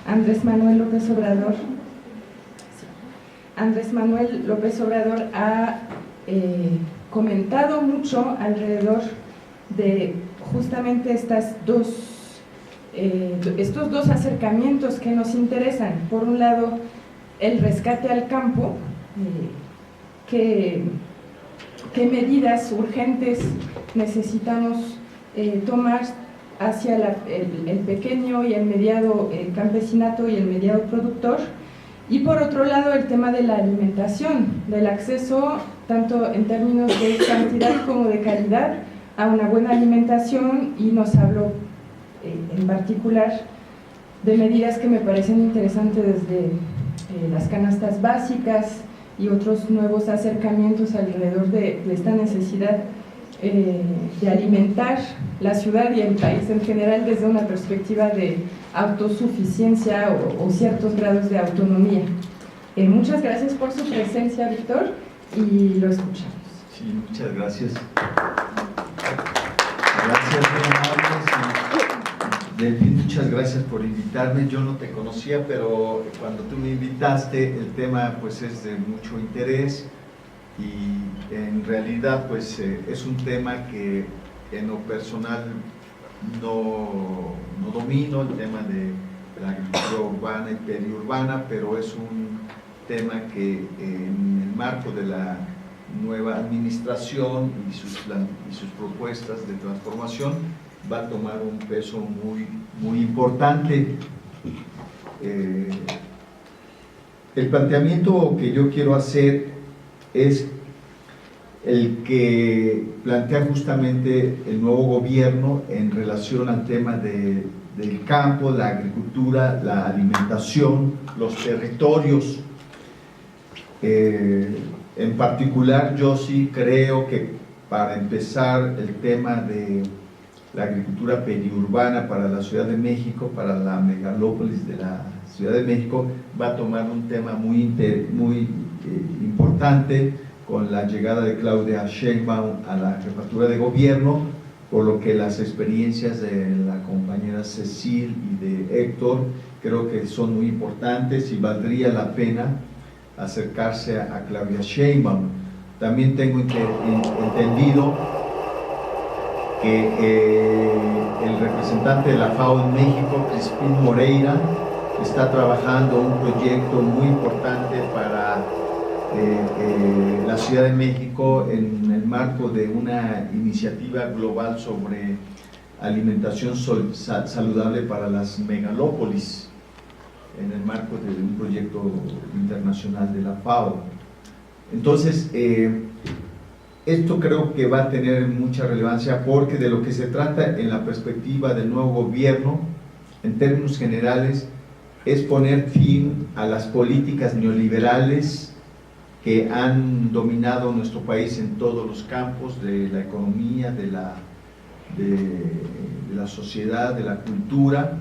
Andrés Manuel López Obrador ha comentado mucho alrededor de justamente estos dos acercamientos que nos interesan. Por un lado, el rescate al campo, qué medidas urgentes necesitamos tomar hacia el pequeño y el mediado campesinato y el mediado productor, y por otro lado el tema de la alimentación, del acceso tanto en términos de cantidad como de calidad a una buena alimentación, y nos habló en particular de medidas que me parecen interesantes desde las canastas básicas y otros nuevos acercamientos alrededor de esta necesidad de alimentar la ciudad y el país en general desde una perspectiva de autosuficiencia o ciertos grados de autonomía. Muchas gracias por su presencia, Víctor, y lo escuchamos. Sí, muchas gracias. Gracias, muy amables. Delfín, muchas gracias por invitarme. Yo no te conocía, pero cuando tú me invitaste, el tema pues es de mucho interés, y en realidad pues es un tema que en lo personal no domino, el tema de la agricultura urbana y periurbana, pero es un tema que en el marco de la nueva administración y sus propuestas de transformación va a tomar un peso muy importante. El planteamiento que yo quiero hacer es el que plantea justamente el nuevo gobierno en relación al tema del campo, la agricultura, la alimentación, los territorios. En particular, yo sí creo que para empezar el tema de la agricultura periurbana para la Ciudad de México, para la megalópolis de la Ciudad de México, va a tomar un tema muy importante con la llegada de Claudia Sheinbaum a la jefatura de gobierno, por lo que las experiencias de la compañera Cecil y de Héctor creo que son muy importantes y valdría la pena acercarse a Claudia Sheinbaum. También tengo entendido que el representante de la FAO en México, Crispín Moreira, está trabajando un proyecto muy importante para la Ciudad de México en el marco de una iniciativa global sobre alimentación saludable para las megalópolis, en el marco de un proyecto internacional de la FAO. Entonces, esto creo que va a tener mucha relevancia, porque de lo que se trata en la perspectiva del nuevo gobierno, en términos generales, es poner fin a las políticas neoliberales que han dominado nuestro país en todos los campos de la economía, de la sociedad, de la cultura,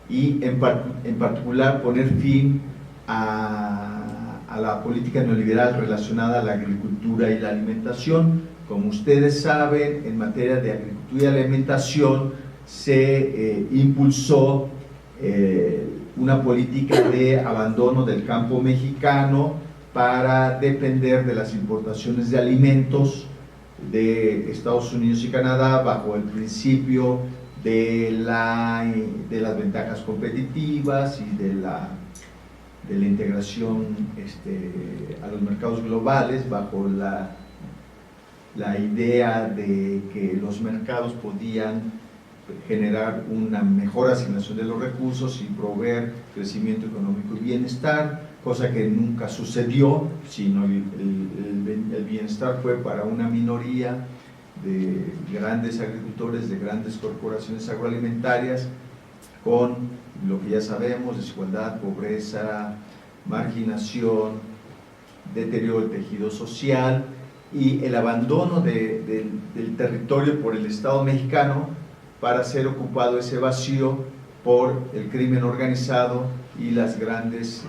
y en particular poner fin a la política neoliberal relacionada a la agricultura y la alimentación. Como ustedes saben, en materia de agricultura y alimentación se impulsó una política de abandono del campo mexicano para depender de las importaciones de alimentos de Estados Unidos y Canadá, bajo el principio de las ventajas competitivas y de la integración a los mercados globales, bajo la idea de que los mercados podían generar una mejor asignación de los recursos y proveer crecimiento económico y bienestar, cosa que nunca sucedió, sino el bienestar fue para una minoría de grandes agricultores, de grandes corporaciones agroalimentarias, con lo que ya sabemos: desigualdad, pobreza, marginación, deterioro del tejido social y el abandono del territorio por el Estado mexicano para ser ocupado ese vacío por el crimen organizado y las grandes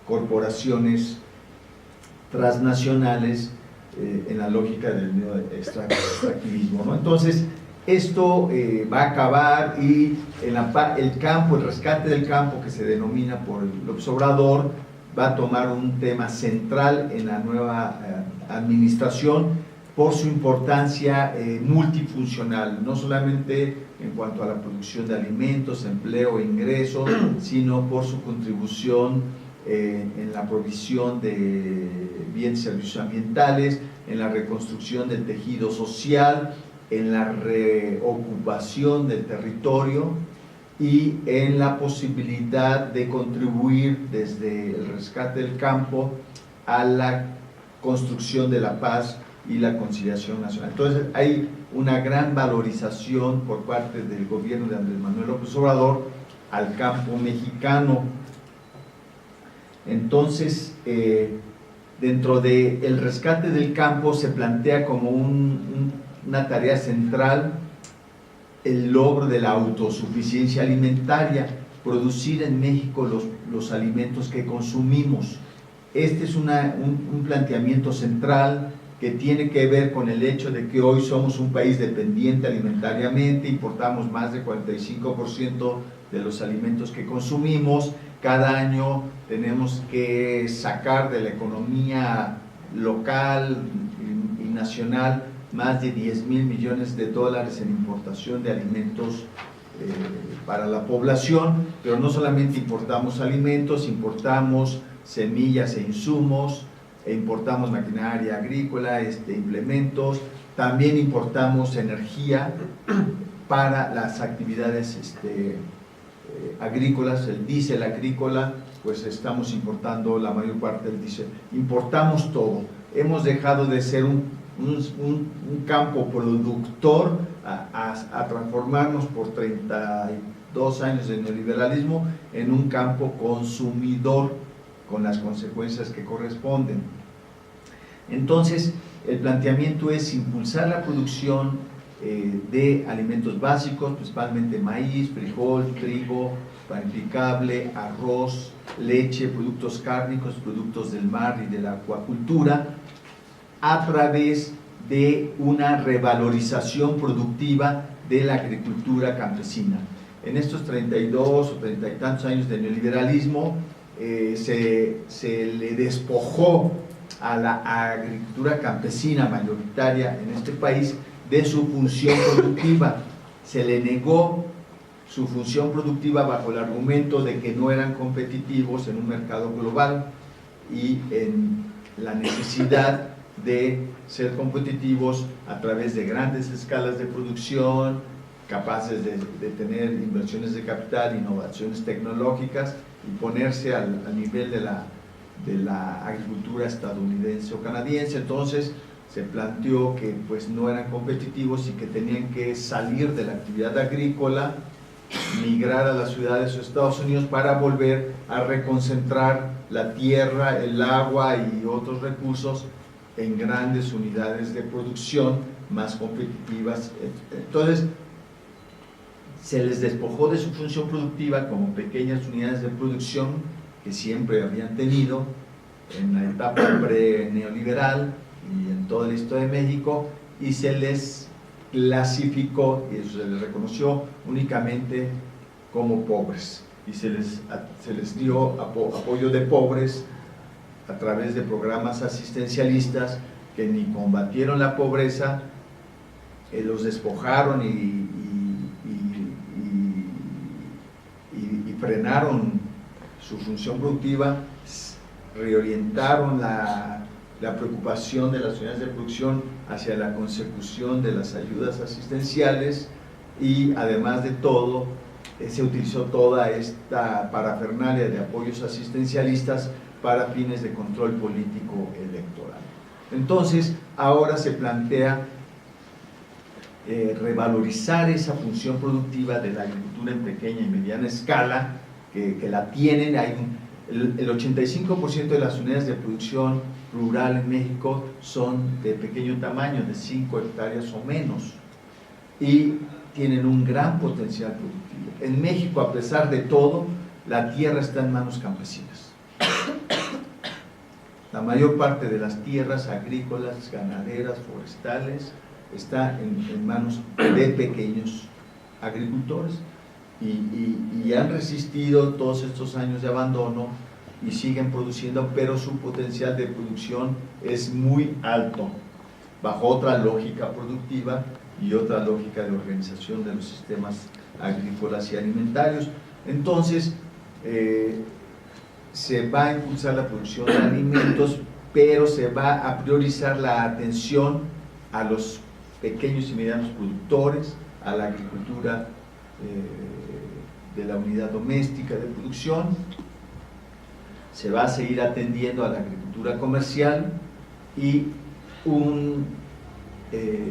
corporaciones transnacionales en la lógica del extractivismo, ¿no? Entonces, esto va a acabar, y el campo, el rescate del campo, que se denomina por López Obrador, va a tomar un tema central en la nueva administración, por su importancia multifuncional, no solamente en cuanto a la producción de alimentos, empleo e ingresos, sino por su contribución en la provisión de bienes y servicios ambientales, en la reconstrucción del tejido social, en la reocupación del territorio y en la posibilidad de contribuir desde el rescate del campo a la construcción de la paz y la conciliación nacional. Entonces hay una gran valorización por parte del gobierno de Andrés Manuel López Obrador al campo mexicano. Entonces, dentro del rescate del campo se plantea como una tarea central el logro de la autosuficiencia alimentaria, producir en México los alimentos que consumimos. Este es un planteamiento central que tiene que ver con el hecho de que hoy somos un país dependiente alimentariamente, importamos más del 45% de los alimentos que consumimos. Cada año tenemos que sacar de la economía local y nacional más de 10,000 millones de dólares en importación de alimentos para la población, pero no solamente importamos alimentos, importamos semillas e insumos, importamos maquinaria agrícola, implementos, también importamos energía para las actividades agrícolas, el diésel agrícola, pues estamos importando la mayor parte del diésel, importamos todo. Hemos dejado de ser un campo productor a transformarnos por 32 años de neoliberalismo en un campo consumidor, con las consecuencias que corresponden. Entonces, el planteamiento es impulsar la producción de alimentos básicos, principalmente maíz, frijol, trigo, panificable, arroz, leche, productos cárnicos, productos del mar y de la acuacultura, a través de una revalorización productiva de la agricultura campesina. En estos 32 o 30 y tantos años de neoliberalismo, se le despojó a la agricultura campesina mayoritaria en este país de su función productiva. Se le negó su función productiva bajo el argumento de que no eran competitivos en un mercado global. y en la necesidad de ser competitivos a través de grandes escalas de producción, capaces de tener inversiones de capital, innovaciones tecnológicas y ponerse al nivel de la agricultura estadounidense o canadiense. Entonces se planteó que pues no eran competitivos y que tenían que salir de la actividad agrícola, migrar a las ciudades o Estados Unidos para volver a reconcentrar la tierra, el agua y otros recursos en grandes unidades de producción más competitivas. Entonces se les despojó de su función productiva como pequeñas unidades de producción que siempre habían tenido en la etapa pre-neoliberal y en toda la historia de México, y se les clasificó y se les reconoció únicamente como pobres, y se les dio apoyo de pobres a través de programas asistencialistas que ni combatieron la pobreza, los despojaron y frenaron su función productiva, reorientaron la preocupación de las unidades de producción hacia la consecución de las ayudas asistenciales, y además de todo se utilizó toda esta parafernalia de apoyos asistencialistas para fines de control político electoral. Entonces ahora se plantea revalorizar esa función productiva de la agricultura en pequeña y mediana escala, que la tienen. El 85% de las unidades de producción rural en México son de pequeño tamaño, de 5 hectáreas o menos, y tienen un gran potencial productivo. En México, a pesar de todo, la tierra está en manos campesinas. La mayor parte de las tierras agrícolas, ganaderas, forestales, está en manos de pequeños agricultores, y han resistido todos estos años de abandono y siguen produciendo, pero su potencial de producción es muy alto, bajo otra lógica productiva y otra lógica de organización de los sistemas agrícolas y alimentarios. Entonces se va a impulsar la producción de alimentos, pero se va a priorizar la atención a los pequeños y medianos productores, a la agricultura de la unidad doméstica de producción. Se va a seguir atendiendo a la agricultura comercial, y un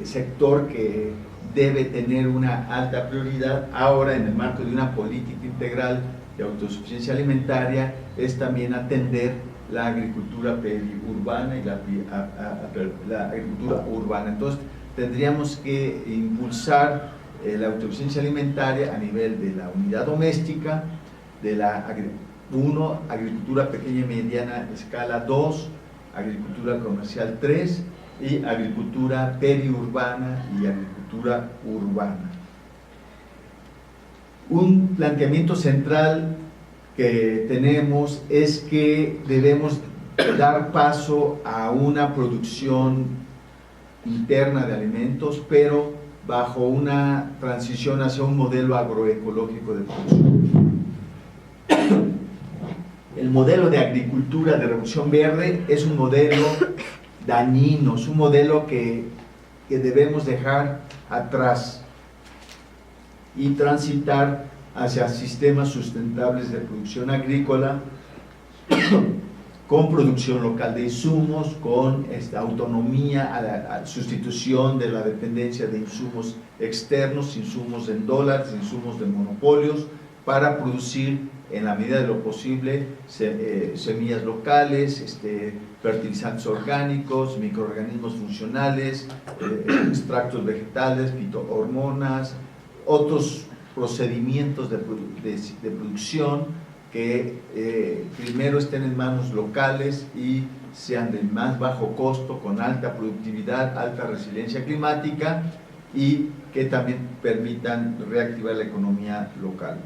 sector que debe tener una alta prioridad ahora en el marco de una política integral de autosuficiencia alimentaria es también atender la agricultura periurbana y la agricultura urbana. Entonces tendríamos que impulsar la autosuficiencia alimentaria a nivel de la unidad doméstica, de la agricultura pequeña y mediana escala 2, agricultura comercial 3, y agricultura periurbana y agricultura urbana. Un planteamiento central que tenemos es que debemos dar paso a una producción interna de alimentos, pero bajo una transición hacia un modelo agroecológico de producción. El modelo de agricultura de revolución verde es un modelo dañino, es un modelo que debemos dejar atrás y transitar hacia sistemas sustentables de producción agrícola con producción local de insumos, con esta autonomía, a sustitución de la dependencia de insumos externos, insumos en dólares, insumos de monopolios, para producir en la medida de lo posible semillas locales, fertilizantes orgánicos, microorganismos funcionales, extractos vegetales, fitohormonas, otros procedimientos de producción que primero estén en manos locales y sean de más bajo costo, con alta productividad, alta resiliencia climática, y que también permitan reactivar la economía local.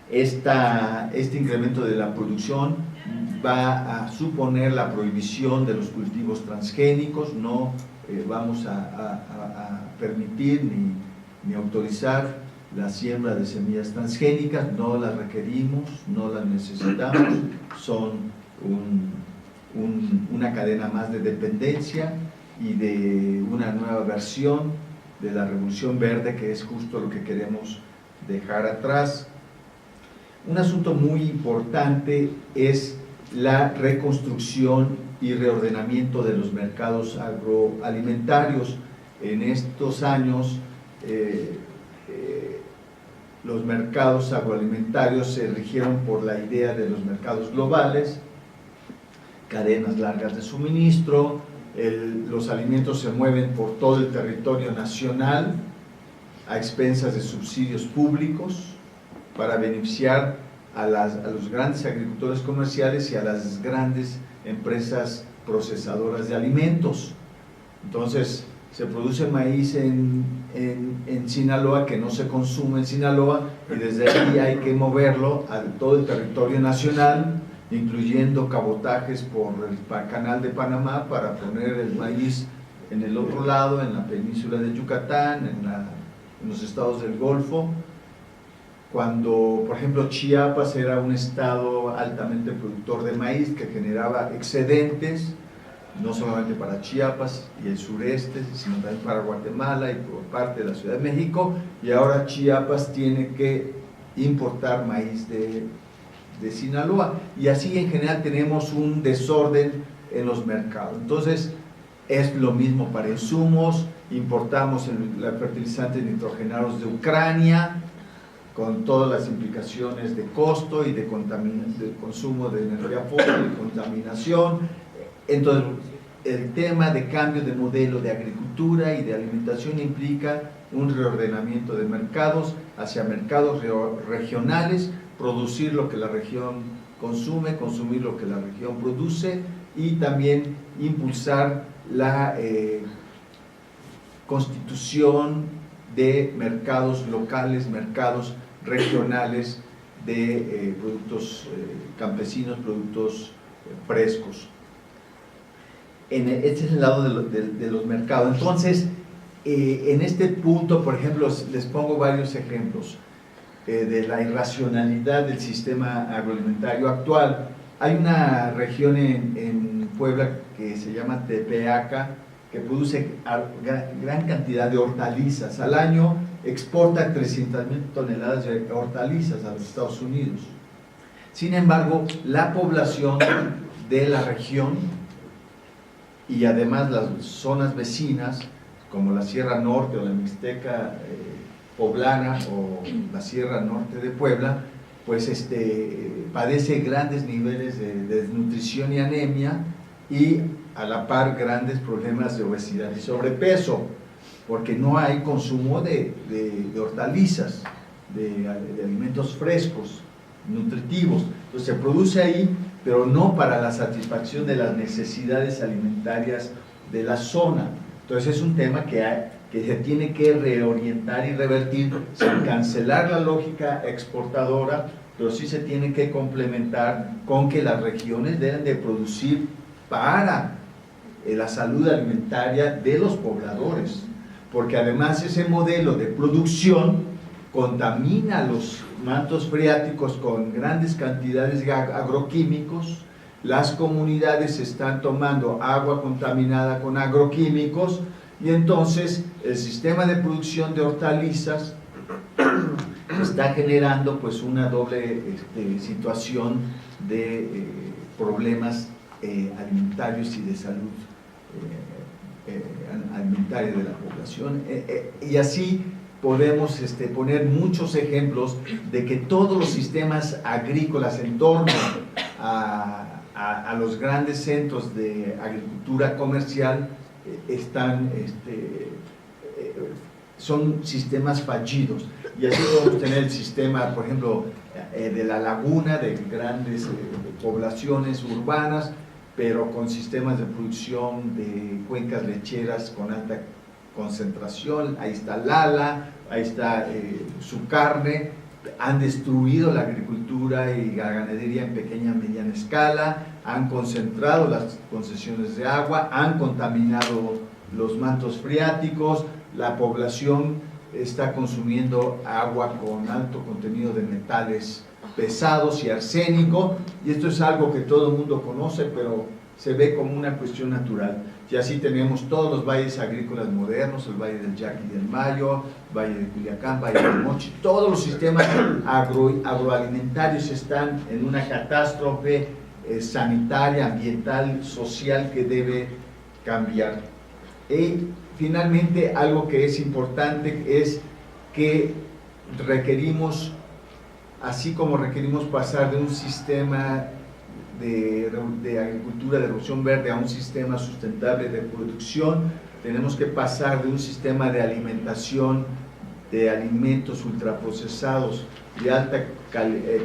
Este incremento de la producción va a suponer la prohibición de los cultivos transgénicos. No vamos a permitir ni autorizar la siembra de semillas transgénicas, no las requerimos, no las necesitamos, son una cadena más de dependencia y de una nueva versión de la revolución verde, que es justo lo que queremos dejar atrás. Un asunto muy importante es la reconstrucción y reordenamiento de los mercados agroalimentarios. En estos años los mercados agroalimentarios se rigieron por la idea de los mercados globales, cadenas largas de suministro, los alimentos se mueven por todo el territorio nacional a expensas de subsidios públicos para beneficiar a los grandes agricultores comerciales y a las grandes empresas procesadoras de alimentos. Entonces, se produce maíz en Sinaloa que no se consume en Sinaloa, y desde ahí hay que moverlo a todo el territorio nacional, incluyendo cabotajes por el Canal de Panamá para poner el maíz en el otro lado, en la península de Yucatán, en los estados del Golfo. Cuando, por ejemplo, Chiapas era un estado altamente productor de maíz que generaba excedentes, no solamente para Chiapas y el sureste, sino también para Guatemala y por parte de la Ciudad de México, y ahora Chiapas tiene que importar maíz de Sinaloa, y así en general tenemos un desorden en los mercados. Entonces es lo mismo para insumos, importamos fertilizantes nitrogenados de Ucrania, con todas las implicaciones de costo y de consumo de energía fósil y contaminación. Entonces, el tema de cambio de modelo de agricultura y de alimentación implica un reordenamiento de mercados hacia mercados regionales, producir lo que la región consume, consumir lo que la región produce, y también impulsar la constitución de mercados locales, mercados regionales de productos campesinos, productos frescos. Este es el lado de los mercados. Entonces, en este punto, por ejemplo, les pongo varios ejemplos de la irracionalidad del sistema agroalimentario actual. Hay una región en Puebla que se llama Tepeaca, que produce gran cantidad de hortalizas. Al año exporta 300,000 toneladas de hortalizas a los Estados Unidos. Sin embargo, la población de la región y además las zonas vecinas, como la Sierra Norte o la Mixteca poblana o la Sierra Norte de Puebla, pues padece grandes niveles de desnutrición y anemia, y a la par grandes problemas de obesidad y sobrepeso, porque no hay consumo de hortalizas, de alimentos frescos, nutritivos. Entonces se produce ahí, pero no para la satisfacción de las necesidades alimentarias de la zona. Entonces es un tema que se tiene que reorientar y revertir sin cancelar la lógica exportadora, pero sí se tiene que complementar con que las regiones deben de producir para la salud alimentaria de los pobladores, porque además ese modelo de producción contamina los mantos freáticos con grandes cantidades de agroquímicos. Las comunidades están tomando agua contaminada con agroquímicos, y entonces el sistema de producción de hortalizas está generando pues una doble situación de problemas alimentarios y de salud alimentaria de la población, y así podemos poner muchos ejemplos de que todos los sistemas agrícolas en torno a los grandes centros de agricultura comercial son sistemas fallidos. Y así podemos tener el sistema, por ejemplo, de la laguna, de grandes poblaciones urbanas, pero con sistemas de producción de cuencas lecheras con alta concentración. Ahí está Lala, ahí está su carne. Han destruido la agricultura y la ganadería en pequeña y mediana escala, han concentrado las concesiones de agua, han contaminado los mantos freáticos, la población está consumiendo agua con alto contenido de metales pesados y arsénico, y esto es algo que todo el mundo conoce, pero se ve como una cuestión natural. Y así tenemos todos los valles agrícolas modernos, el Valle del Yaqui y del Mayo, Valle de Culiacán, Valle del Mochi, todos los sistemas agroalimentarios están en una catástrofe sanitaria, ambiental, social que debe cambiar. Y finalmente, algo que es importante es que requerimos, así como requerimos pasar de un sistema de agricultura de revolución verde a un sistema sustentable de producción, tenemos que pasar de un sistema de alimentación de alimentos ultraprocesados de alta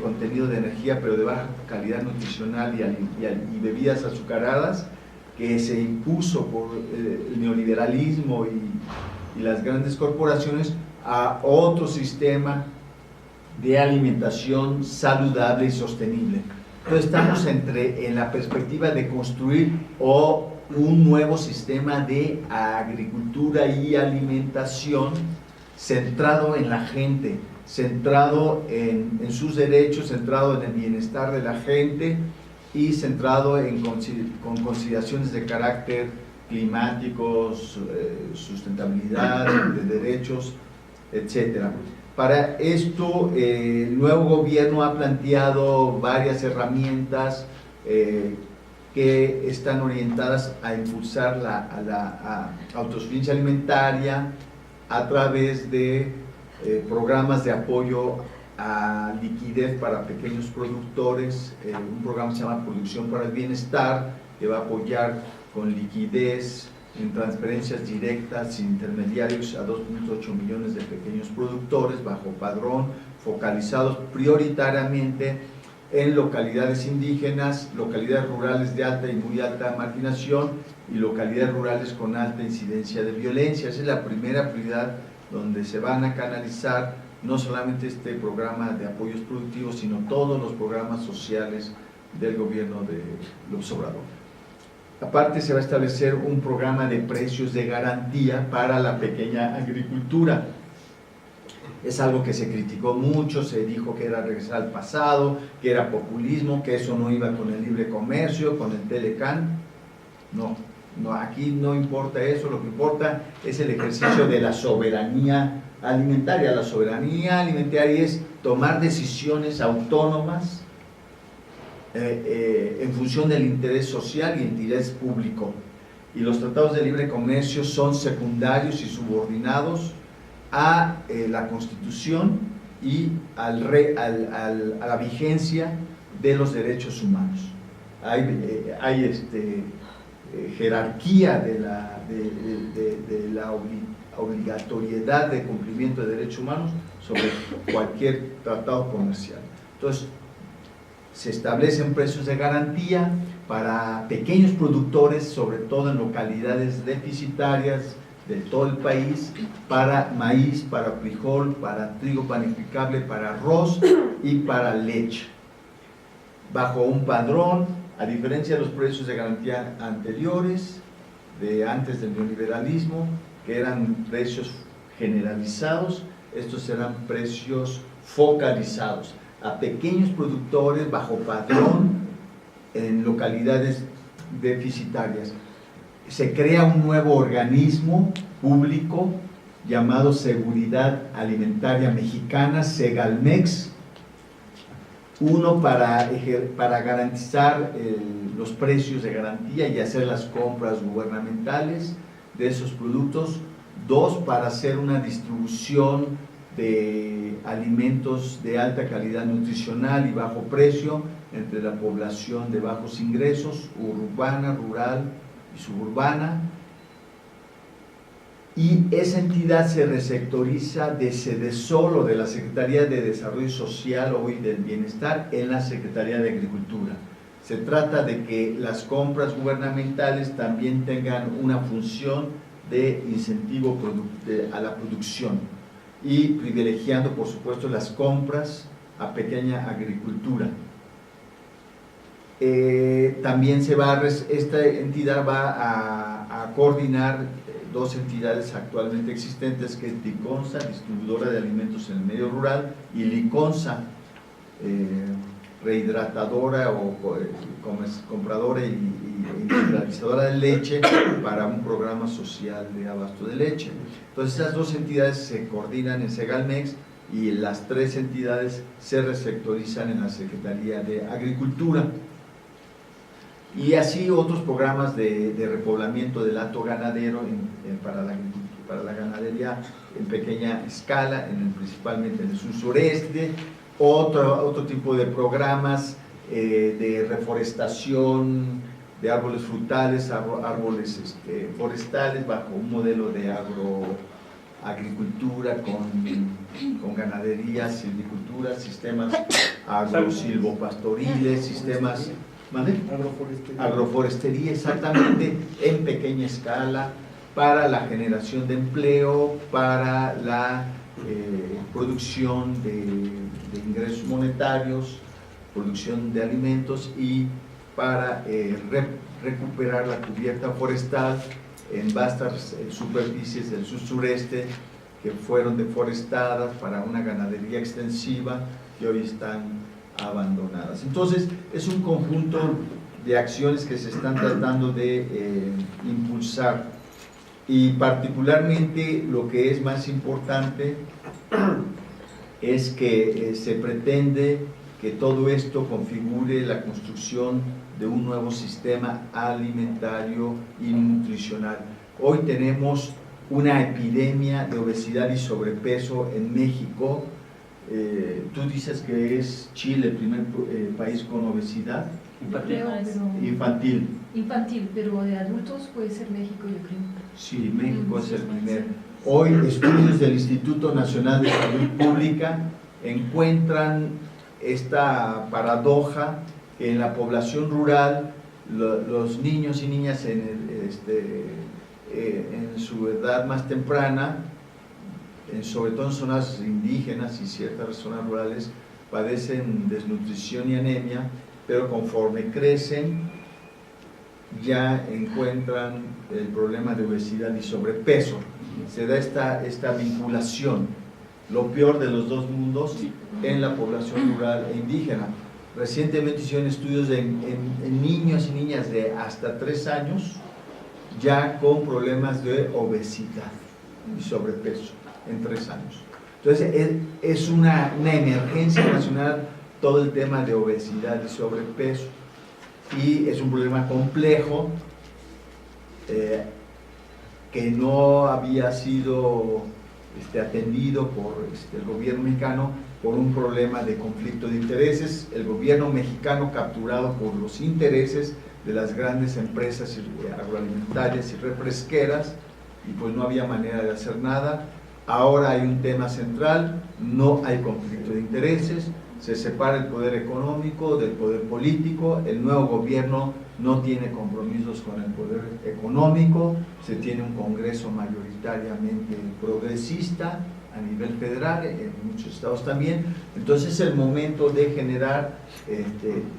contenido de energía pero de baja calidad nutricional y bebidas azucaradas que se impuso por el neoliberalismo y las grandes corporaciones, a otro sistema de alimentación saludable y sostenible. Entonces estamos en la perspectiva de construir un nuevo sistema de agricultura y alimentación centrado en la gente, centrado en sus derechos, centrado en el bienestar de la gente y centrado con consideraciones de carácter climáticos, sustentabilidad, de derechos, etc. Para esto, el nuevo gobierno ha planteado varias herramientas que están orientadas a impulsar la autosuficiencia alimentaria a través de programas de apoyo a liquidez para pequeños productores, un programa que se llama Producción para el Bienestar, que va a apoyar con liquidez en transferencias directas sin intermediarios a 2.8 millones de pequeños productores bajo padrón, focalizados prioritariamente en localidades indígenas, localidades rurales de alta y muy alta marginación y localidades rurales con alta incidencia de violencia. Esa es la primera prioridad donde se van a canalizar no solamente este programa de apoyos productivos, sino todos los programas sociales del gobierno de López Obrador. Aparte, se va a establecer un programa de precios de garantía para la pequeña agricultura. Es algo que se criticó mucho, se dijo que era regresar al pasado, que era populismo, que eso no iba con el libre comercio, con el Telecán. No, aquí no importa eso, lo que importa es el ejercicio de la soberanía alimentaria. La soberanía alimentaria es tomar decisiones autónomas en función del interés social y interés público, y los tratados de libre comercio son secundarios y subordinados a la Constitución y a la vigencia de los derechos humanos. Hay jerarquía de la obligatoriedad de cumplimiento de derechos humanos sobre cualquier tratado comercial. Entonces, se establecen precios de garantía para pequeños productores, sobre todo en localidades deficitarias de todo el país, para maíz, para frijol, para trigo panificable, para arroz y para leche, bajo un padrón, a diferencia de los precios de garantía anteriores, de antes del neoliberalismo, que eran precios generalizados. Estos serán precios focalizados a pequeños productores bajo padrón en localidades deficitarias. Se crea un nuevo organismo público llamado Seguridad Alimentaria Mexicana, Segalmex, uno para garantizar los precios de garantía y hacer las compras gubernamentales de esos productos, dos, para hacer una distribución de alimentos de alta calidad nutricional y bajo precio entre la población de bajos ingresos, urbana, rural y suburbana, y esa entidad se resectoriza de Sedesol, de la Secretaría de Desarrollo Social y del Bienestar, en la Secretaría de Agricultura. Se trata de que las compras gubernamentales también tengan una función de incentivo a la producción y privilegiando, por supuesto, las compras a pequeña agricultura. También esta entidad va a coordinar dos entidades actualmente existentes, que es Diconsa, distribuidora de alimentos en el medio rural, y Liconsa, rehidratadora o compradora y industrializadora de leche para un programa social de abasto de leche. Entonces esas dos entidades se coordinan en Segalmex y las tres entidades se resectorizan en la Secretaría de Agricultura. Y así otros programas de repoblamiento del hato ganadero para la ganadería en pequeña escala, principalmente en el sur-sureste, otro tipo de programas de reforestación de árboles frutales, árboles forestales, bajo un modelo de agroagricultura con ganadería, silvicultura, sistemas agrosilvopastoriles, sistemas agroforestería, exactamente, en pequeña escala, para la generación de empleo, para la producción de ingresos monetarios, producción de alimentos y para recuperar la cubierta forestal en vastas superficies del sur-sureste que fueron deforestadas para una ganadería extensiva que hoy están abandonadas. Entonces es un conjunto de acciones que se están tratando de impulsar, y particularmente lo que es más importante es que se pretende que todo esto configure la construcción de un nuevo sistema alimentario y nutricional. Hoy tenemos una epidemia de obesidad y sobrepeso en México. Tú dices que es Chile el primer país con obesidad infantil, pero de adultos puede ser México, yo creo. Sí, México es el primer. Hoy estudios del Instituto Nacional de Salud Pública encuentran esta paradoja que en la población rural los niños y niñas en su edad más temprana, sobre todo en zonas indígenas y ciertas zonas rurales, padecen desnutrición y anemia, pero conforme crecen ya encuentran el problema de obesidad y sobrepeso. Se da esta vinculación, lo peor de los dos mundos, en la población rural e indígena. Recientemente hicieron estudios en niños y niñas de hasta 3 años ya con problemas de obesidad y sobrepeso en 3 años. Entonces es una emergencia nacional todo el tema de obesidad y sobrepeso, y es un problema complejo que no había sido atendido por el gobierno mexicano por un problema de conflicto de intereses. El gobierno mexicano capturado por los intereses de las grandes empresas agroalimentarias y refresqueras, y pues no había manera de hacer nada. Ahora hay un tema central, no hay conflicto de intereses, se separa el poder económico del poder político, el nuevo gobierno no tiene compromisos con el poder económico, se tiene un Congreso mayoritariamente progresista a nivel federal, en muchos estados también. Entonces es el momento de generar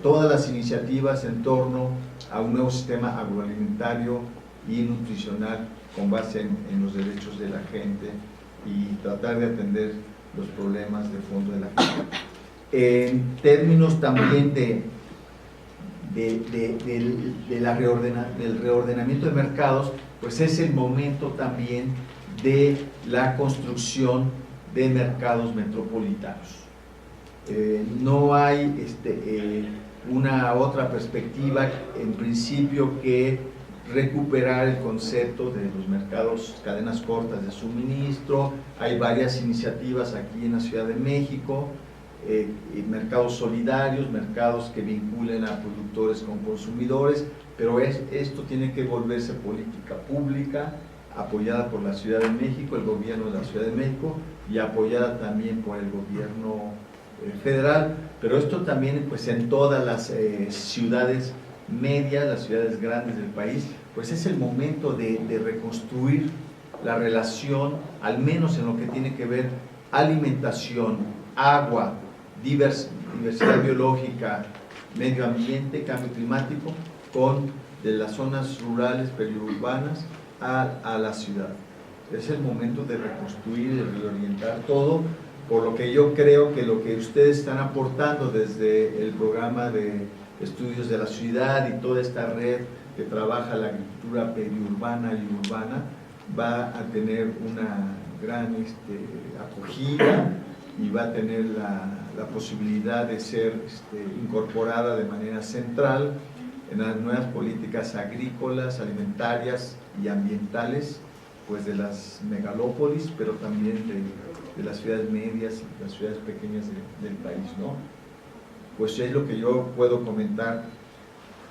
todas las iniciativas en torno a un nuevo sistema agroalimentario y nutricional con base en los derechos de la gente y tratar de atender los problemas de fondo de la gente. En términos también del reordenamiento de mercados, pues es el momento también de la construcción de mercados metropolitanos. No hay una otra perspectiva en principio que recuperar el concepto de los mercados, cadenas cortas de suministro. Hay varias iniciativas aquí en la Ciudad de México, mercados solidarios, mercados que vinculen a productores con consumidores, pero esto tiene que volverse política pública, apoyada por la Ciudad de México, el gobierno de la Ciudad de México, y apoyada también por el gobierno federal, pero esto también pues en todas las ciudades medias, las ciudades grandes del país, pues es el momento de reconstruir la relación, al menos en lo que tiene que ver alimentación, agua, diversidad biológica, medio ambiente, cambio climático, de las zonas rurales, periurbanas, a la ciudad. Es el momento de reconstruir, de reorientar todo, por lo que yo creo que lo que ustedes están aportando desde el programa de estudios de la ciudad y toda esta red que trabaja la agricultura periurbana y urbana va a tener una gran acogida y va a tener la posibilidad de ser incorporada de manera central en las nuevas políticas agrícolas, alimentarias y ambientales, pues de las megalópolis, pero también de las ciudades medias y las ciudades pequeñas del país, ¿no? Pues es lo que yo puedo comentar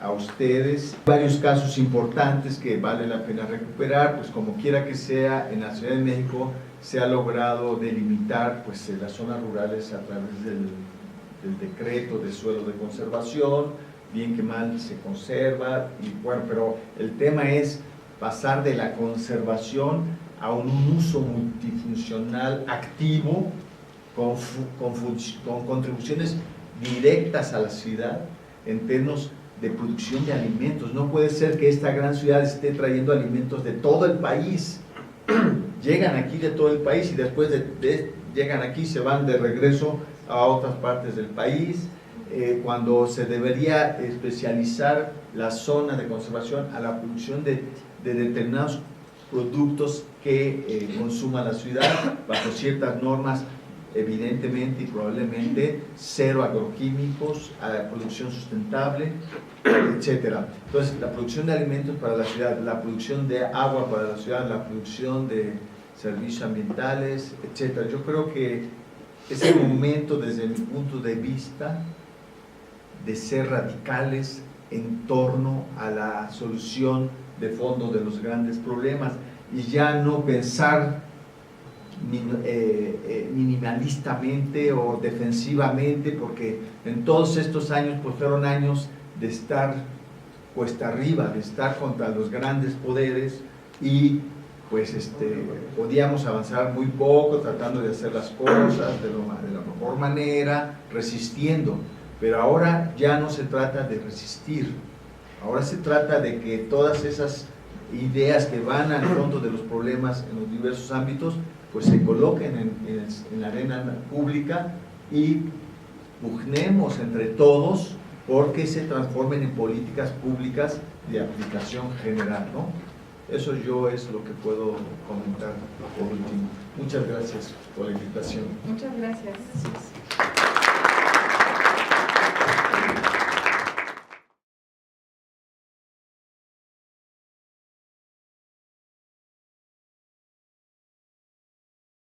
a ustedes. Varios casos importantes que vale la pena recuperar, pues como quiera que sea, en la Ciudad de México se ha logrado delimitar pues las zonas rurales a través del decreto de suelo de conservación, bien que mal se conserva, y bueno, pero el tema es pasar de la conservación a un uso multifuncional activo con contribuciones directas a la ciudad en términos de producción de alimentos. No puede ser que esta gran ciudad esté trayendo alimentos de todo el país. Llegan aquí de todo el país y después llegan aquí, se van de regreso a otras partes del país, cuando se debería especializar la zona de conservación a la producción de determinados productos que consuma la ciudad bajo ciertas normas, evidentemente y probablemente cero agroquímicos, a la producción sustentable, etcétera. Entonces, la producción de alimentos para la ciudad, la producción de agua para la ciudad, la producción de servicios ambientales, etcétera. Yo creo que es el momento, desde mi punto de vista, de ser radicales en torno a la solución de fondo de los grandes problemas y ya no pensar minimalistamente o defensivamente, porque en todos estos años pues fueron años de estar cuesta arriba, de estar contra los grandes poderes y pues podíamos avanzar muy poco tratando de hacer las cosas de la mejor manera, resistiendo, pero ahora ya no se trata de resistir, ahora se trata de que todas esas ideas que van al fondo de los problemas en los diversos ámbitos pues se coloquen en la arena pública y pugnemos entre todos porque se transformen en políticas públicas de aplicación general, ¿no? Eso yo es lo que puedo comentar por último. Muchas gracias por la invitación. Muchas gracias.